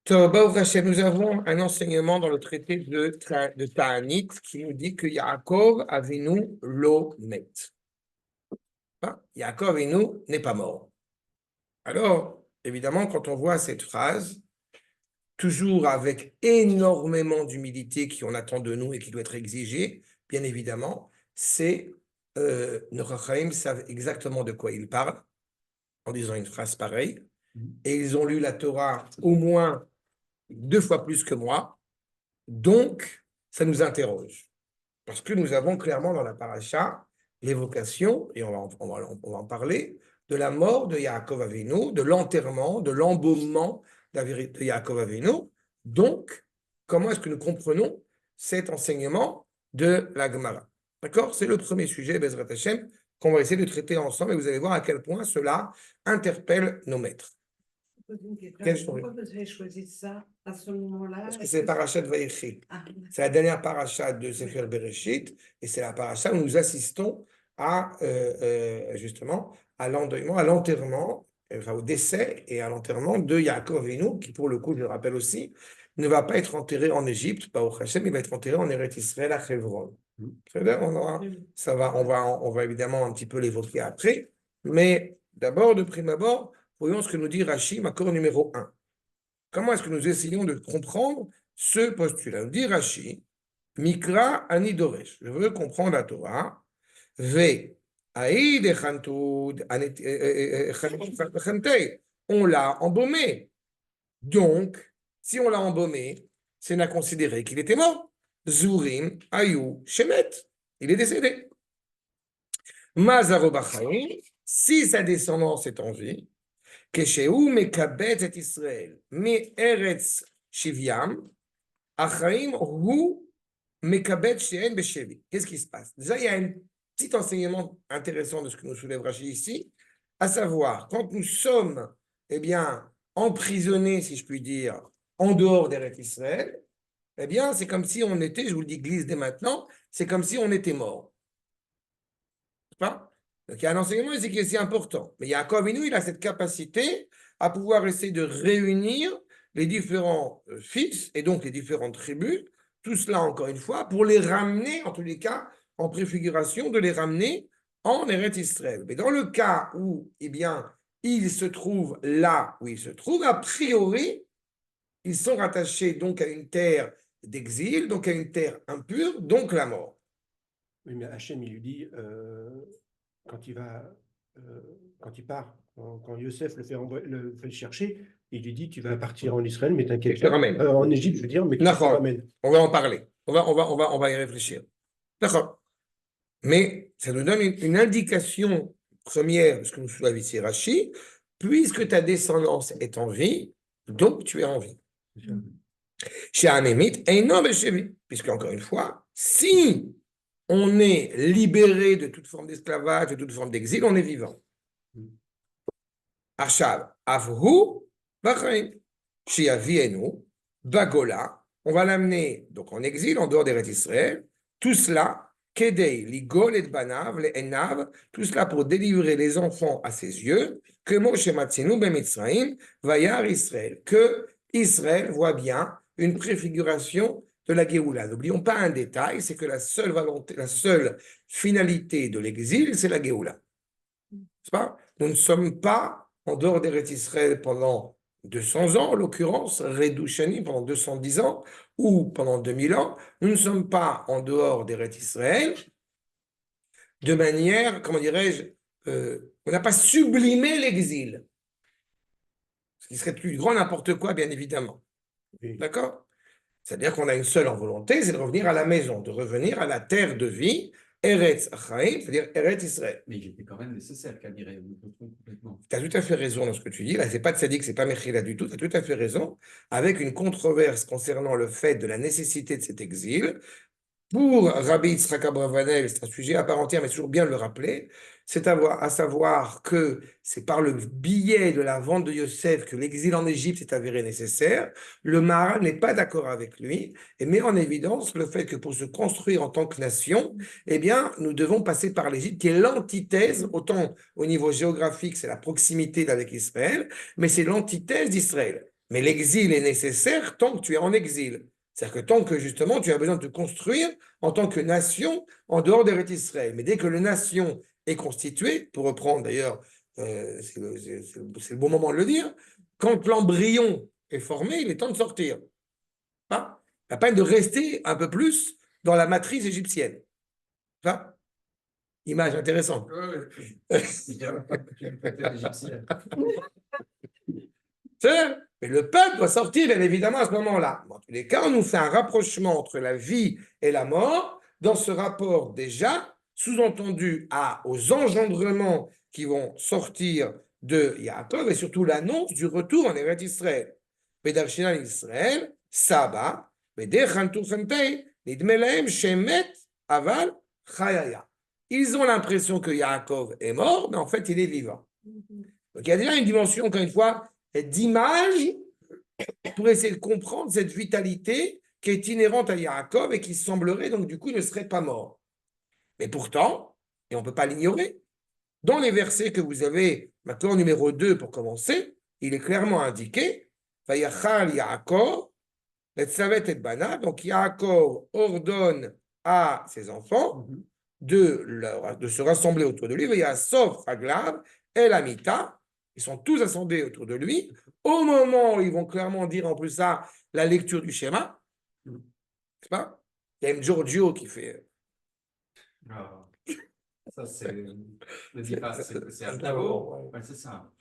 Baruch Hashem, nous avons un enseignement dans le traité de Ta'anit qui nous dit que Yaakov Avinu lo met. Yaakov Avinu n'est pas mort. Alors, évidemment, quand on voit cette phrase, toujours avec énormément d'humilité qu'on attend de nous et qui doit être exigée, bien évidemment, c'est nos Chachamim savent exactement de quoi ils parlent en disant une phrase pareille. Et ils ont lu la Torah au moins 2 fois plus que moi. Donc, ça nous interroge. Parce que nous avons clairement dans la paracha l'évocation, et on va en parler, de la mort de Yaakov Avinu, de l'enterrement, de l'embaumement de Yaakov Avinu. Donc, comment est-ce que nous comprenons cet enseignement de la Gemara? D'accord? C'est le premier sujet, Bezrat Hashem, qu'on va essayer de traiter ensemble, et vous allez voir à quel point cela interpelle nos maîtres. Pourquoi vous avez choisi ça à ce moment-là? Parce que c'est la paracha de Vaïchi. C'est la dernière paracha de Sefer Bereshit, et c'est la paracha où nous assistons à, justement, à l'endeuillement, à l'enterrement, enfin au décès et à l'enterrement de Yaakov Avinu, qui pour le coup, je le rappelle aussi, ne va pas être enterré en Égypte, pas au Hachem, il va être enterré en Eretz Israël à Hebron. On va évidemment un petit peu l'évoquer après, mais d'abord, de prime abord, voyons ce que nous dit Rashi, accord numéro 1. Comment est-ce que nous essayons de comprendre ce postulat? Nous dit Rashi, Mikra ani doresh. Je veux comprendre la Torah. On l'a embaumé. Donc, si on l'a embaumé, c'est à considérer qu'il était mort. Zurim ayu shemet. Il est décédé. Mazaro bachaim. Si sa descendance est en vie, כשהוא מקבץ את ישראל מארץ שוויים, החיים הוא מקבץ שתיהן בשבי. Qu'est-ce qui se passe? Déjà, il y a un petit enseignement intéressant de ce que nous soulève Rashi ici, à savoir, quand nous sommes, eh bien, emprisonnés, si je puis dire, en dehors d'Eretz Israël, eh bien, c'est comme si on était, je vous le dis, glisse dès maintenant, c'est comme si on était mort. C'est pas? Donc, il y a un enseignement ici qui est aussi important. Mais Yaakov Avinu, il a cette capacité à pouvoir essayer de réunir les différents fils et donc les différentes tribus, tout cela encore une fois, pour les ramener, en tous les cas, en préfiguration, de les ramener en Eretz Israël. Mais dans le cas où, eh bien, ils se trouvent là où ils se trouvent, a priori, ils sont rattachés donc à une terre d'exil, donc à une terre impure, donc la mort. Oui, mais Hachem, il lui dit, quand il part, quand Yosef le fait chercher, il lui dit, tu vas partir en Israël, mais t'inquiète pas. En Égypte, je veux dire, mais tu te ramènes. On va en parler. On va y réfléchir. D'accord. Mais ça nous donne une indication première de ce que nous soulève ici Rashi, puisque ta descendance est en vie, donc tu es en vie. Chez Anémite, un homme est chez lui. Puisque, encore une fois, si on est libéré de toute forme d'esclavage, de toute forme d'exil, on est vivant. Achav, Avhu, Bachaim, Shiavienu, Bagola, on va l'amener donc en exil, en dehors d'Eretz Israël, tout cela, Kedei, Ligol et Banav, les Enav, tout cela pour délivrer les enfants à ses yeux, que Moshe Matzinu ben Mitzraim, Vayar Israël, que Israël voit bien une préfiguration de la Géoula. N'oublions pas un détail, c'est que la seule volonté, la seule finalité de l'exil, c'est la Géoula. C'est pas? Nous ne sommes pas en dehors d'Eretz Israël pendant 200 ans, en l'occurrence, Redouchani pendant 210 ans, ou pendant 2000 ans. Nous ne sommes pas en dehors d'Eretz Israël de manière, comment dirais-je, on n'a pas sublimé l'exil. Ce qui serait plus grand n'importe quoi, bien évidemment. Oui. D'accord? C'est-à-dire qu'on a une seule volonté, c'est de revenir à la maison, de revenir à la terre de vie, Eretz Achaim, c'est-à-dire Eretz Israël. Mais il était quand même nécessaire, Kadiré, vous comprenez complètement. Tu as tout à fait raison dans ce que tu dis. Là, c'est pas de Tzadik, c'est pas Mechila du tout. Tu as tout à fait raison. Avec une controverse concernant le fait de la nécessité de cet exil. Pour Rabbi Yitzhak Abravanel, c'est un sujet à part entière, mais c'est toujours bien de le rappeler, c'est à savoir que c'est par le biais de la vente de Yosef que l'exil en Égypte est avéré nécessaire. Le Maharal n'est pas d'accord avec lui et met en évidence le fait que pour se construire en tant que nation, eh bien, nous devons passer par l'Égypte, qui est l'antithèse, autant au niveau géographique, c'est la proximité avec Israël, mais c'est l'antithèse d'Israël. Mais l'exil est nécessaire tant que tu es en exil. C'est-à-dire que tant que justement tu as besoin de te construire en tant que nation en dehors d'Eretz Israël. Mais dès que la nation est constituée, pour reprendre d'ailleurs, c'est le bon moment de le dire, quand l'embryon est formé, il est temps de sortir. Hein? La peine de rester un peu plus dans la matrice égyptienne. Hein? Image intéressante. Mais le peuple doit sortir, bien évidemment, à ce moment-là. Dans tous les cas, on nous fait un rapprochement entre la vie et la mort, dans ce rapport déjà, sous-entendu aux engendrements qui vont sortir de Yaakov, et surtout l'annonce du retour en Eretz Israël. Bedarshinan Israël, Saba, Shemet, Aval, Chayaya. Ils ont l'impression que Yaakov est mort, mais en fait, il est vivant. Donc, il y a déjà une dimension, encore une fois, d'image pour essayer de comprendre cette vitalité qui est inhérente à Yaakov et qui semblerait, donc, du coup, ne serait pas mort. Mais pourtant, et on ne peut pas l'ignorer, dans les versets que vous avez, maintenant numéro 2 pour commencer, il est clairement indiqué, Vayachal Yaakov, et Tzavet et Bana, donc Yaakov ordonne à ses enfants de se rassembler autour de lui, il y a Sof Haglav et l'Amita, ils sont tous assemblés autour de lui, au moment où ils vont clairement dire en plus ça, la lecture du schéma, n'est-ce pas? Il y a M. Giorgio qui fait... Ça, c'est le départ, c'est un tableau. Ouais, c'est ça.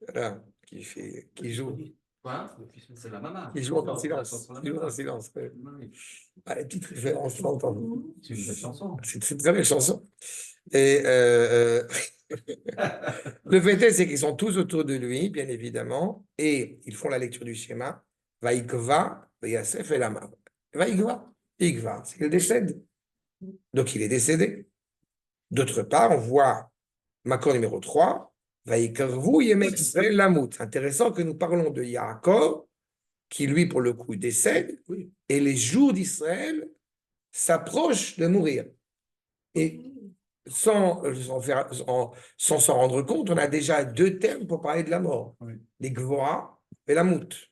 Voilà, qui joue. Quoi? C'est la maman. Qui joue en silence. Qui joue en silence. Ouais. Ah, les petites références, tu l'entends. C'est une belle chanson. C'est une très belle chanson. Et le fait est, c'est qu'ils sont tous autour de lui, bien évidemment, et ils font la lecture du schéma. Vaïkva, Yasef et Lama. Vaïkva, Igva, c'est qu'il décède. Donc il est décédé. D'autre part, on voit Makor numéro 3, Vaïkarvou Yemek Israël Lamout. Intéressant que nous parlons de Yaakov, qui lui, pour le coup, décède, et les jours d'Israël s'approchent de mourir. Et sans s'en rendre compte, on a déjà 2 termes pour parler de la mort. Les Gvora et la Mout.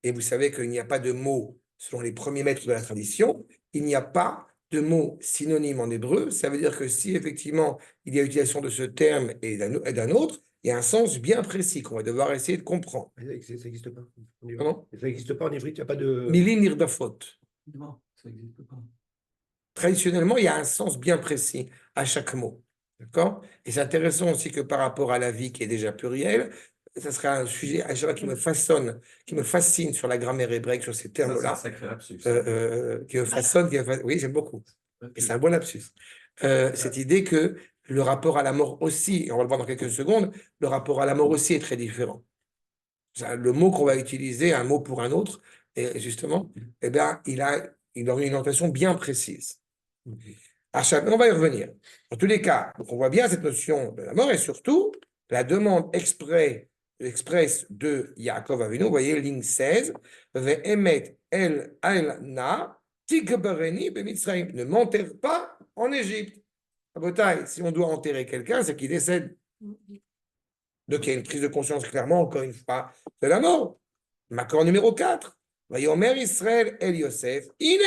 Et vous savez qu'il n'y a pas de mot, selon les premiers maîtres de la tradition, il n'y a pas de mot synonyme en hébreu. Ça veut dire que si effectivement il y a utilisation de ce terme et d'un autre, il y a un sens bien précis qu'on va devoir essayer de comprendre. Ça n'existe pas. Comment? Ça n'existe pas en hébreu, il n'y a pas de... Milim nirdafot. Non, ça n'existe pas. Traditionnellement, il y a un sens bien précis à chaque mot. D'accord? Et c'est intéressant aussi que par rapport à la vie qui est déjà plurielle, ça sera un sujet à chaque fois qui me fascine sur la grammaire hébraïque, sur ces termes-là. C'est un sacré lapsus. Qui me façonne, oui, j'aime beaucoup. Et c'est un bon lapsus. Cette idée que le rapport à la mort aussi, et on va le voir dans quelques secondes, le rapport à la mort aussi est très différent. Le mot qu'on va utiliser, un mot pour un autre, et justement, eh bien, il a une orientation bien précise. On va y revenir. En tous les cas, donc on voit bien cette notion de la mort et surtout la demande express de Yaakov Avinu, vous voyez, ligne 16, Ve'emet el na tikbareni b'Mitzrayim, ne m'enterre pas en Égypte. Si on doit enterrer quelqu'un, c'est qu'il décède. Donc il y a une prise de conscience clairement, encore une fois, de la mort. Makor numéro 4, Vayomer Israël el Yosef, Ine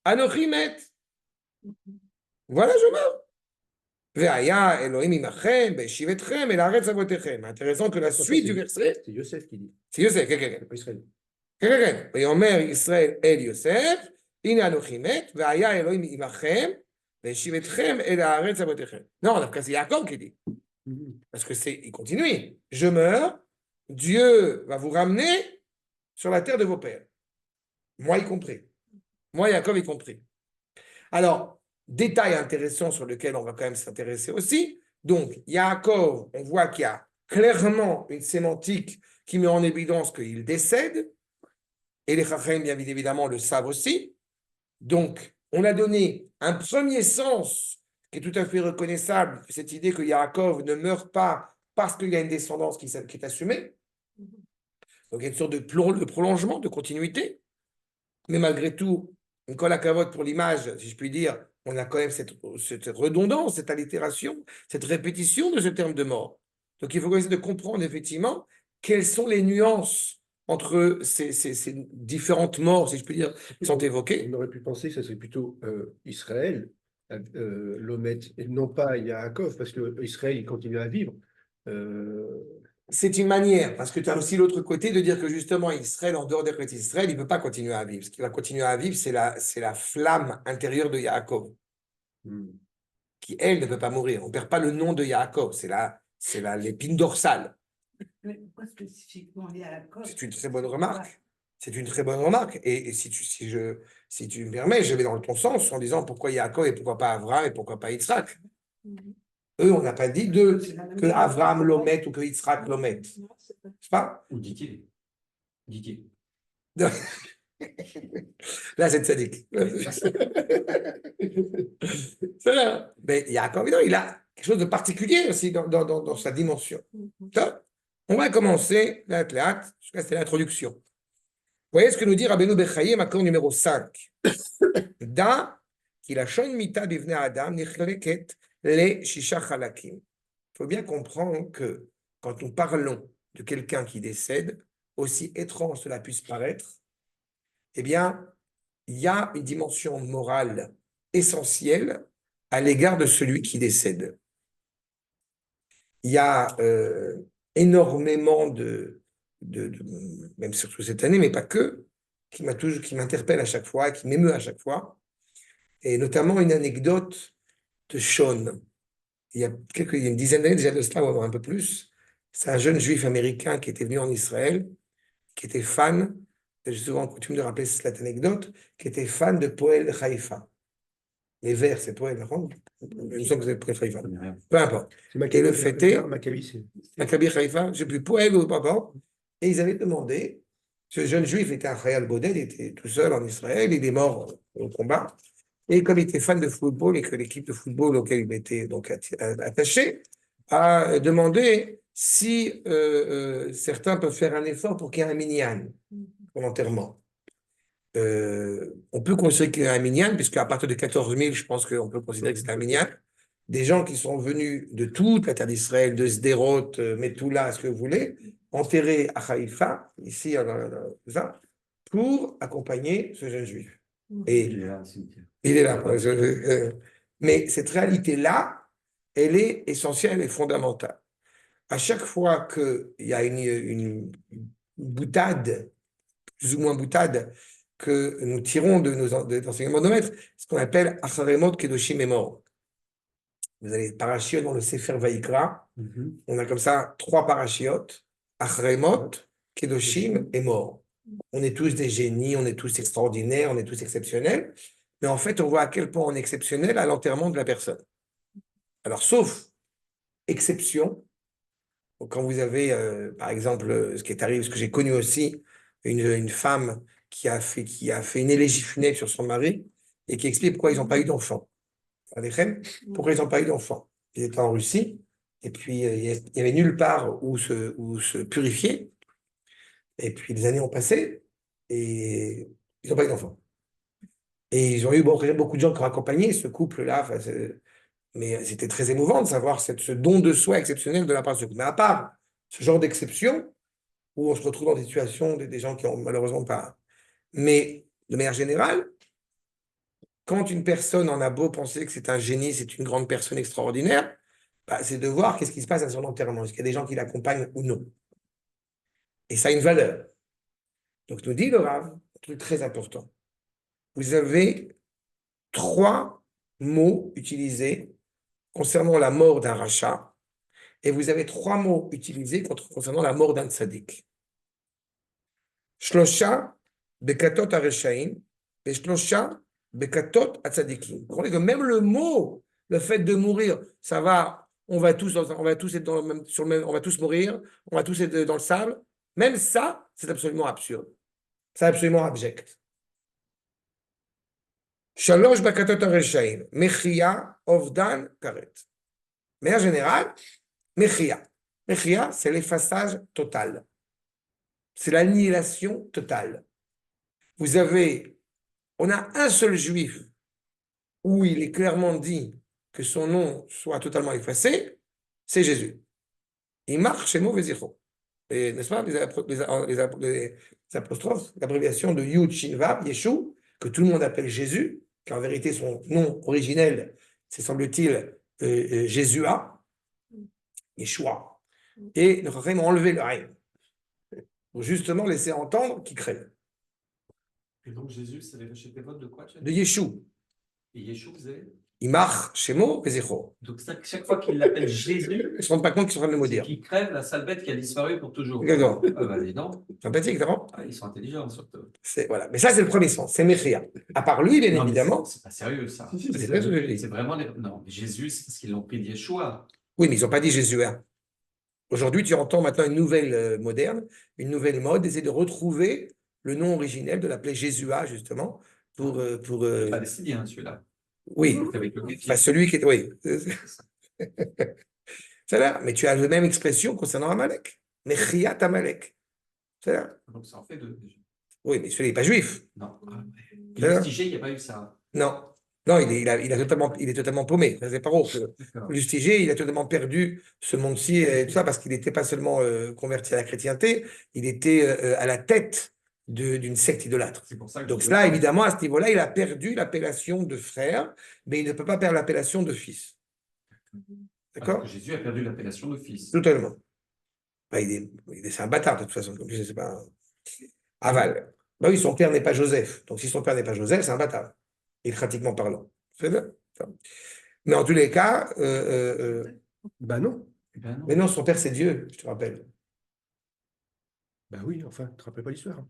anochi met. Voilà, je meurs. Ve'aya Elohim imachem, be'shivetchem, el haaretz avotechem. Intéressant que la suite du verset. C'est Yosef qui dit. C'est Yosef, quelqu'un. C'est pas Israël. Quelqu'un. Vayomer Israël el Yosef, Ine anochi met, ve'aya Elohim imachem, be'shivetchem, el haaretz avotechem. Non, c'est Yaakov qui dit. Parce que il continue. Je meurs, Dieu va vous ramener sur la terre de vos pères. Moi y compris. Moi, Yaakov y compris. Alors, détail intéressant sur lequel on va quand même s'intéresser aussi. Donc, Yaakov, on voit qu'il y a clairement une sémantique qui met en évidence qu'il décède. Et les Chachamim, bien évidemment, le savent aussi. Donc, on a donné un premier sens qui est tout à fait reconnaissable, cette idée que Yaakov ne meurt pas parce qu'il y a une descendance qui est assumée. Donc, il y a une sorte de prolongement, de continuité. Mais malgré tout, une colle à cavote pour l'image, si je puis dire, on a quand même cette redondance, cette allitération, cette répétition de ce terme de mort. Donc, il faut essayer de comprendre effectivement quelles sont les nuances entre ces différentes morts, si je peux dire, qui sont évoquées. On aurait pu penser que ça serait plutôt Israël, Lomet, et non pas Yaakov, parce que Israël, il continue à vivre. C'est une manière, parce que tu as aussi l'autre côté de dire que justement Israël, en dehors des côtés d'Israël, il ne peut pas continuer à vivre. Ce qui va continuer à vivre, c'est la flamme intérieure de Yaakov, qui, elle, ne peut pas mourir. On ne perd pas le nom de Yaakov, l'épine dorsale. Mais pourquoi spécifiquement lié à la cause? C'est une très bonne remarque. C'est une très bonne remarque. Et si tu me permets, je vais dans ton sens en disant pourquoi Yaakov et pourquoi pas Abraham et pourquoi pas Yitzhak. Eux, on n'a pas dit que Abraham l'omet ou que Yitzhak l'omet. C'est pas? Ou dit-il. Dit-il. Là, c'est tzaddik. C'est là. Mais Yaakov, il a quelque chose de particulier aussi dans sa dimension. On va commencer, là, c'est l'introduction. Vous voyez ce que nous dit Rabbeinu Bechaye, accord numéro 5. Da, qu'il a shon mita bivnei Adam, nichleket le shisha chalakim. Il faut bien comprendre que quand nous parlons de quelqu'un qui décède, aussi étrange cela puisse paraître, eh bien, il y a une dimension morale essentielle à l'égard de celui qui décède. Il y a énormément même surtout cette année, mais pas que, qui m'interpelle à chaque fois, qui m'émeut à chaque fois, et notamment une anecdote de Sean. Il y a une dizaine d'années déjà de cela, ou un peu plus, c'est un jeune juif américain qui était venu en Israël, qui était fan, j'ai souvent coutume de rappeler cette anecdote, qui était fan de Poel Haïfa. Les vers, c'est Poel, je sens que vous avez Poel Haïfa. Peu importe. Et le fait est, Maccabi Haïfa, je ne sais plus, Poel ou pas. Et ils avaient demandé, ce jeune juif était un Khayal Boded, il était tout seul en Israël, il est mort au combat. Et comme il était fan de football et que l'équipe de football auquel il était donc attaché a demandé si certains peuvent faire un effort pour qu'il y ait un minyan pour l'enterrement. On peut considérer qu'il y a un minyan, puisqu'à partir de 14 000, je pense qu'on peut considérer que c'est un minyan. Des gens qui sont venus de toute la terre d'Israël, de Sderot, Metula, ce que vous voulez, enterrés à Haïfa, ici, pour accompagner ce jeune juif. Et il est là. Mais cette réalité-là, elle est essentielle et fondamentale. À chaque fois qu'il y a une boutade, plus ou moins boutade, que nous tirons de nos enseignements de maître, ce qu'on appelle Acharemot Kedoshim et mort. Vous avez parachiotes dans le Sefer Vaïkra. On a comme ça 3 parachiotes, Acharemot, Kedoshim et mort. On est tous des génies, on est tous extraordinaires, on est tous exceptionnels. Mais en fait, on voit à quel point on est exceptionnel à l'enterrement de la personne. Alors, sauf exception, quand vous avez, par exemple, ce qui est arrivé, ce que j'ai connu aussi, une femme qui a fait une élégie funèbre sur son mari et qui explique pourquoi ils n'ont pas eu d'enfant. Pourquoi ils n'ont pas eu d'enfant? Ils étaient en Russie et puis il n'y avait nulle part où se purifier. Et puis les années ont passé et ils n'ont pas eu d'enfant. Et ils ont eu beaucoup de gens qui ont accompagné ce couple-là. Mais c'était très émouvant de savoir ce don de soi exceptionnel de la part de ce couple. Mais à part ce genre d'exception, où on se retrouve dans des situations des gens qui n'ont malheureusement pas. Mais de manière générale, quand une personne en a beau penser que c'est un génie, c'est une grande personne extraordinaire, c'est de voir qu'est-ce qui se passe à son enterrement. Est-ce qu'il y a des gens qui l'accompagnent ou non? Et ça a une valeur. Donc, nous dit le Rav, un truc très important. Vous avez 3 mots utilisés concernant la mort d'un rachat, et vous avez 3 mots utilisés concernant la mort d'un tzaddik. Shlosha bekatot hareshaim, et shlosha bekatot hatzadikim. Vous comprenez que même le mot, le fait de mourir, ça va, on va tous être dans le même, on va tous mourir, on va tous être dans le sable. Même ça, c'est absolument absurde. C'est absolument abject. Shalosh bakatot hareshaim, mechia, ovdan, karet. Mais en général, mechia. Mechia, c'est l'effaçage total. C'est l'annihilation totale. On a un seul juif où il est clairement dit que son nom soit totalement effacé, c'est Jésus. Il marche chez Mauvézicho. n'est-ce pas, les apostrophes, l'abréviation de Yud Shin Vav, Yeshu, que tout le monde appelle Jésus, qui en vérité son nom originel, c'est semble-t-il Jésus-A, Yeshua. Et le Chachamim ont enlevé le Aïn, pour justement laisser entendre qu'il craignent. Et donc Jésus, c'est les Réchété votes de quoi? De Yeshu. Et Yeshua, vous avez. Imach, Shemo, Vezecho. Donc chaque fois qu'il l'appelle Jésus, Ils ne se rendent pas compte qu'ils sont en train de le c'est maudire. qu'il crève la sale bête qui a disparu pour toujours. Exactement. Ah bah dis donc. Sympathique, d'abord. Ah, ils sont intelligents surtout. Voilà. Mais ça, c'est le premier sens, c'est Mechia. À part lui, bien Non, mais évidemment. c'est pas sérieux ça. C'est pas ce que je dis. C'est vraiment non, Jésus, c'est parce qu'ils l'ont pris de Yeshua. Oui, mais ils n'ont pas dit Jésus. Hein. Aujourd'hui, tu entends maintenant une nouvelle moderne, une nouvelle mode, essayer de retrouver le nom originel, de l'appeler Jésus-A, justement, pour Palestinien, celui-là. oui, Avec le enfin, celui qui est, oui. C'est là, mais tu as la même expression concernant Amalek. Mechiat Amalek. C'est là. Donc ça en fait deux déjà. Oui, mais celui-là n'est pas juif. Non. C'est là. Tigé, il n'y a pas eu ça. Non. Non, il est totalement paumé. C'est pas rare. Lustigé, il a totalement perdu ce monde-ci et tout ça parce qu'il n'était pas seulement converti à la chrétienté, il était à la tête d'une secte idolâtre. C'est pour ça que donc là, évidemment, à ce niveau-là, il a perdu l'appellation de frère, mais il ne peut pas perdre l'appellation de fils. D'accord? Jésus a perdu l'appellation de fils. Totalement. Enfin, c'est un bâtard de toute façon, comme je sais pas. Aval. Bah oui, son père n'est pas Joseph. Donc si son père n'est pas Joseph, c'est un bâtard. Et pratiquement parlant. C'est vrai. Mais en tous les cas, Ben non. Ben non. mais non, son père c'est Dieu, je te rappelle. Ben oui, enfin, tu ne te rappelles pas l'histoire.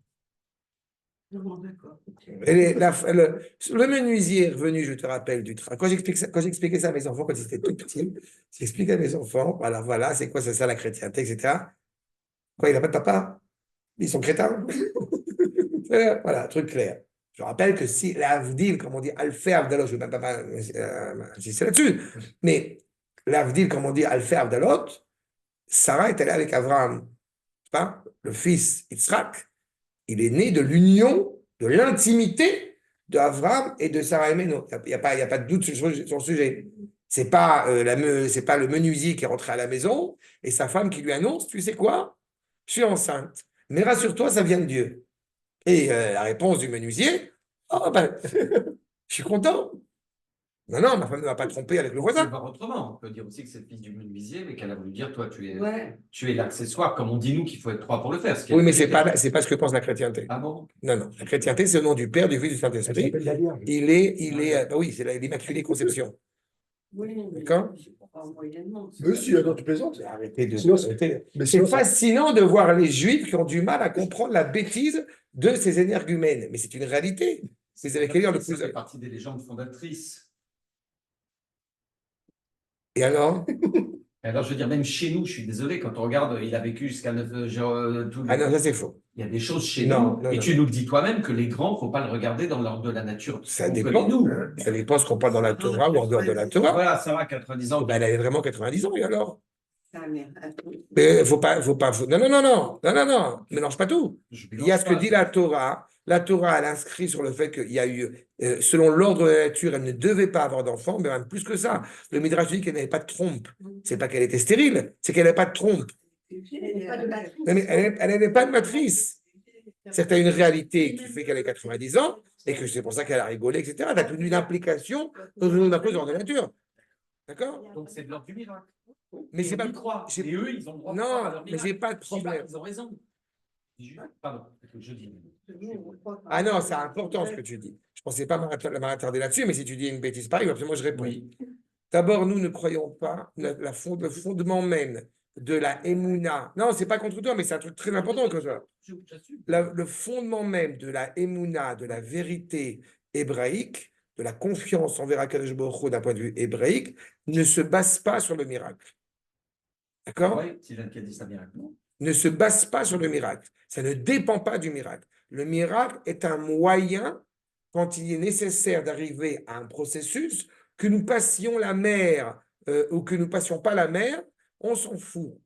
Non, d'accord. Le menuisier est revenu, je te rappelle, du train. Quand j'expliquais ça à mes enfants, quand ils étaient tout petits, j'expliquais à mes enfants, voilà, c'est quoi ça, la chrétienté, etc. Quoi, il n'a pas de papa? Ils sont crétins. Voilà, truc clair. Je rappelle que si l'Avdil, comme on dit, Alfé Avdalot, je ne vais même pas insister là-dessus, mais l'Avdil, comme on dit, Alfé Avdalot, Sarah est allée avec Abraham, pas le fils Yitzhak. Il est né de l'union, de l'intimité d'Abraham et de Sarah Emeno. Il n'y a pas de doute sur le sujet. Ce n'est pas, le menuisier qui est rentré à la maison et sa femme qui lui annonce, tu sais quoi, je suis enceinte. Mais rassure-toi, ça vient de Dieu. Et la réponse du menuisier, oh ben, je suis content. Non, ma femme ne m'a pas trompé avec le On voisin. peut voir autrement. On peut dire aussi que c'est le fils du menuisier, mais qu'elle a voulu dire, toi, tu Ouais. es l'accessoire, comme on dit nous, qu'il faut être trois pour le faire. Oui, mais ce n'est pas ce que pense la chrétienté. Ah bon? Non. La chrétienté, c'est le nom du Père, du Fils, du Elle Saint-Esprit. s'appelle la Vierge. Il est, bah oui, c'est l'Immaculée Conception. Oui, mais D'accord. pas moyennement. Monsieur, attends, tu plaisantes? Arrêtez de. Sinon, C'est fascinant de voir les Juifs qui ont du mal à comprendre la bêtise de ces énergumènes. Mais c'est une réalité. Vous avez qu'à lire le plus. Ça fait partie des légendes fondatrices. Et alors? Alors, je veux dire, même chez nous, je suis désolé, quand on regarde, il a vécu jusqu'à 9 Ah non, ça c'est faux. Il y a des choses chez Non, nous, non, et non. tu nous le dis toi-même que les grands, il ne faut pas le regarder dans l'ordre de la nature. Ça On dépend. connaît nous. Ça dépend ce qu'on parle dans la Torah ou en dehors de la Torah. Voilà, ça va, 90 ans. Ben, elle avait vraiment 90 ans, et alors? Ah, merde. Mais faut pas. Non, mélange pas tout. Il y a ce que dit la Torah. La Torah, elle inscrit sur le fait qu'il y a eu, selon l'ordre de la nature, elle ne devait pas avoir d'enfant, mais même plus que ça. Le Midrash dit qu'elle n'avait pas de trompe. C'est pas qu'elle était stérile, c'est qu'elle n'avait pas de trompe. Mais elle n'avait pas de matrice. C'est une réalité qui fait qu'elle a 90 ans et que c'est pour ça qu'elle a rigolé, etc. Tu as toute une implication dans l'ordre de la nature. D'accord? Donc, c'est de l'ordre du miracle. Mais c'est pas. croire. Et eux, ils ont le droit de Non, croire à leur mais miracle. j'ai pas de problème. Ils ont raison. Pardon, je dis. Ah non, c'est important ce que tu dis. Je ne pensais pas m'attarder là-dessus, mais si tu dis une bêtise pareille, absolument je réponds. Oui. D'abord, nous ne croyons pas le fondement même de la Emouna. Non, c'est pas contre toi, mais c'est un truc très important que ça. Le fondement même de la Emouna, de la vérité hébraïque, de la confiance envers Akadosh Baruch Hu d'un point de vue hébraïque, ne se base pas sur le miracle. D'accord? Oui, c'est qui a dit ça miracle, non? Ne se base pas sur le miracle. Ça ne dépend pas du miracle. Le miracle est un moyen, quand il est nécessaire d'arriver à un processus, que nous passions la mer ou que nous passions pas la mer, on s'en fout.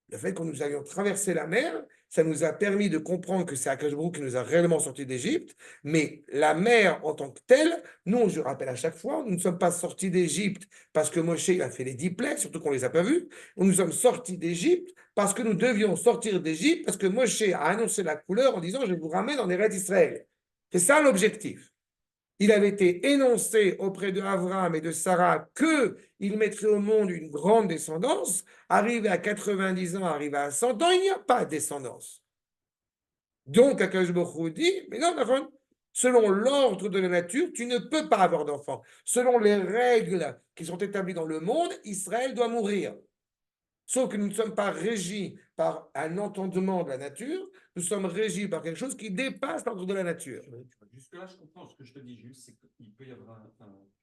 Le fait que nous avions traversé la mer, ça nous a permis de comprendre que c'est Akadosh Baruch Hu qui nous a réellement sortis d'Égypte, mais la mer en tant que telle, nous, je rappelle à chaque fois, nous ne sommes pas sortis d'Égypte parce que Moshe a fait les 10 plaies, surtout qu'on ne les a pas vus, nous sommes sortis d'Égypte parce que nous devions sortir d'Égypte, parce que Moshe a annoncé la couleur en disant « je vous ramène en Eretz Israël ». C'est ça l'objectif. Il avait été énoncé auprès de Abraham et de Sarah qu'il mettrait au monde une grande descendance. Arrivé à 90 ans, arrivé à 100 ans, il n'y a pas de descendance. Donc, Akadosh Baruch Hu dit, mais non, selon l'ordre de la nature, tu ne peux pas avoir d'enfant. Selon les règles qui sont établies dans le monde, Israël doit mourir. Sauf que nous ne sommes pas régis par un entendement de la nature, nous sommes régis par quelque chose qui dépasse l'ordre de la nature. Jusque-là, je comprends. Ce que je te dis juste, c'est qu'il peut y avoir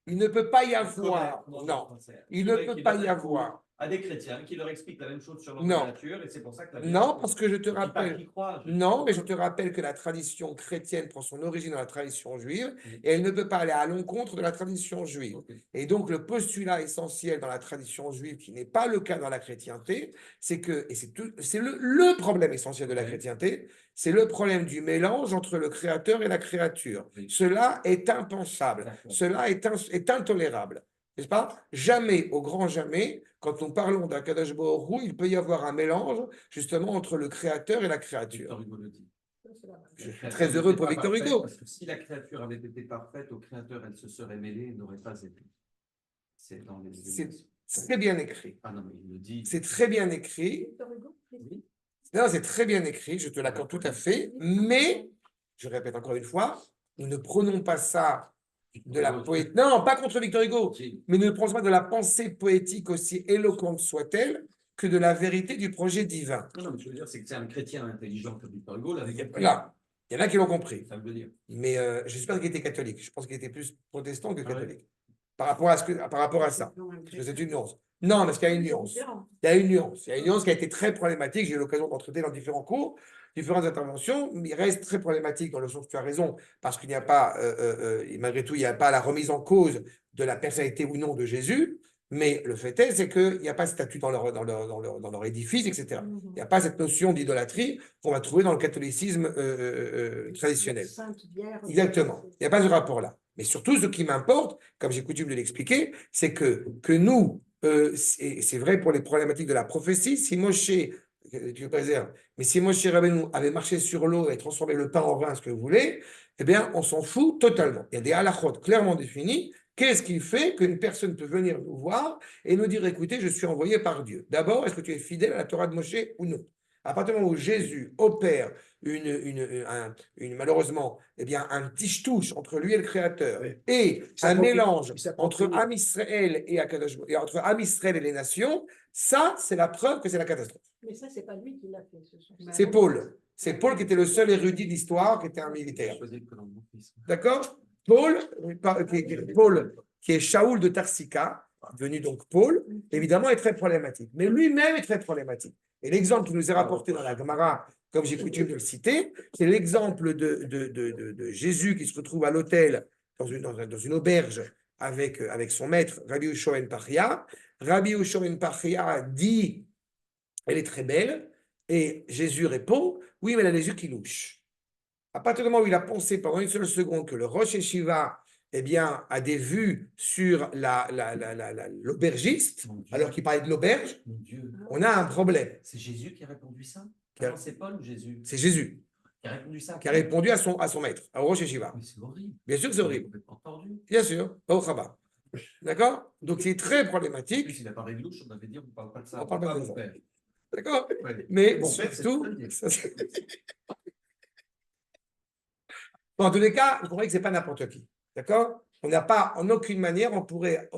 Il ne peut pas y avoir. Non, il ne peut pas y avoir. À des chrétiens qui leur expliquent la même chose sur l'ordre de Non. la nature, et c'est pour ça que Non, parce que je te rappelle. qui croient, Non, mais je te rappelle que la tradition chrétienne prend son origine dans la tradition juive et elle ne peut pas aller à l'encontre de la tradition juive. Et donc, le postulat essentiel dans la tradition juive, qui n'est pas le cas dans la chrétienté, c'est que, et c'est le problème essentiel de la chrétienté, c'est le problème du mélange entre le créateur et la créature. Cela est impensable. Cela est intolérable. N'est-ce pas? Jamais, au grand jamais, quand nous parlons d'Akadosh Baruch Hu, il peut y avoir un mélange justement entre le créateur et la créature. Victor Hugo le dit. Je suis très heureux pour Victor Hugo. Parce que si la créature avait été parfaite, au créateur, elle se serait mêlée et n'aurait pas été. C'est dans les. C'est très bien écrit. Ah non, mais il le dit. C'est très bien écrit. Oui. Non, c'est très bien écrit, je te l'accorde tout à fait. Mais, je répète encore une fois, nous ne prenons pas ça de la poésie. Non, pas contre Victor Hugo, mais ne prenons pas de la pensée poétique aussi éloquente soit-elle que de la vérité du projet divin. Non, mais je veux dire, c'est que c'est un chrétien intelligent comme Victor Hugo. Là, voilà. Il y en a qui l'ont compris. Ça veut dire. Mais je ne sais pas qu'il était catholique. Je pense qu'il était plus protestant que catholique. Par rapport à ça. Parce que c'est une nuance. Non, parce qu'il y a une nuance. Il y a une nuance. Il y a une nuance qui a été très problématique. J'ai eu l'occasion d'en traiter dans différents cours, différentes interventions. Mais il reste très problématique dans le sens que tu as raison, parce qu'il n'y a pas, malgré tout, il n'y a pas la remise en cause de la personnalité ou non de Jésus. Mais le fait est, c'est qu'il n'y a pas de statut dans leur édifice, etc. Il n'y a pas cette notion d'idolâtrie qu'on va trouver dans le catholicisme traditionnel. Exactement. Il n'y a pas ce rapport-là. Mais surtout, ce qui m'importe, comme j'ai coutume de l'expliquer, c'est que nous, c'est vrai pour les problématiques de la prophétie, si Moshe, tu préserves, mais si Moshe Rabbeinu avait marché sur l'eau et transformé le pain en vin, ce que vous voulez, eh bien, on s'en fout totalement. Il y a des halachot clairement définis. Qu'est-ce qui fait qu'une personne peut venir nous voir et nous dire, écoutez, je suis envoyé par Dieu? D'abord, est-ce que tu es fidèle à la Torah de Moshe ou non? À partir du moment où Jésus opère malheureusement, eh bien, un tiche-touche entre lui et le Créateur et un mélange entre Am Israël et entre Am Israël et les nations, ça, c'est la preuve que c'est la catastrophe. Mais ça, c'est pas lui qui l'a fait. C'est Paul. C'est Paul qui était le seul érudit d'histoire, qui était un militaire. D'accord? Paul, qui est Shaoul de Tarsika, devenu donc Paul, évidemment, est très problématique. Mais lui-même est très problématique. Et l'exemple qui nous est rapporté dans la Gemara, comme j'ai coutume de le citer, c'est l'exemple de Jésus qui se retrouve à l'hôtel dans une auberge avec son maître, Rabbi Yehoshua ben Pachia. Rabbi Yehoshua ben Pachia dit, elle est très belle, et Jésus répond, oui, mais elle a les yeux qui louchent. À partir du moment où il a pensé pendant une seule seconde que le Rosh Yeshiva, eh bien, a des vues sur l'aubergiste, alors qu'il parlait de l'auberge, on a un problème. C'est Jésus qui a répondu ça? C'est Paul ou Jésus? C'est Jésus. Qui a répondu ça? Qui a répondu à son maître, à Rosh Yeshiva. Mais c'est horrible. Bien sûr que c'est horrible. Bien sûr, au Rabat. D'accord? Donc, c'est très problématique. S'il n'a pas réglé, on avait dit, on ne parle pas de ça. On parle pas de ça. D'accord? Ouais. Mais bon, surtout. Bon, en tous les cas, vous comprenez que ce n'est pas n'importe qui. D'accord? On n'a pas, en aucune manière, on pourrait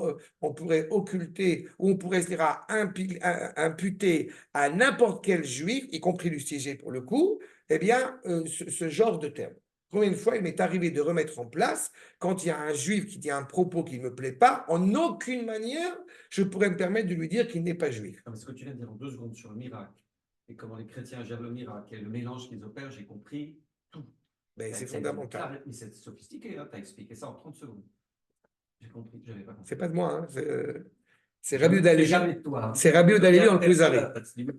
occulter ou on pourrait se dire imputer à n'importe quel juif, y compris l'UCG pour le coup, eh bien, ce genre de terme. Combien de fois il m'est arrivé de remettre en place, quand il y a un juif qui dit un propos qui ne me plaît pas, en aucune manière, je pourrais me permettre de lui dire qu'il n'est pas juif. Non, mais ce que tu viens de dire en 2 secondes sur le miracle, et comment les chrétiens gèrent le miracle, et le mélange qu'ils opèrent, j'ai compris tout. Ben, c'est fondamental. Mais c'est sophistiqué, hein, tu as expliqué ça en 30 secondes. J'ai compris, je n'avais pas compris. C'est pas de moi, hein, c'est Rabbi Oudalili. Jamais de toi. Hein. C'est Rabbi Oudalili en Kuzari.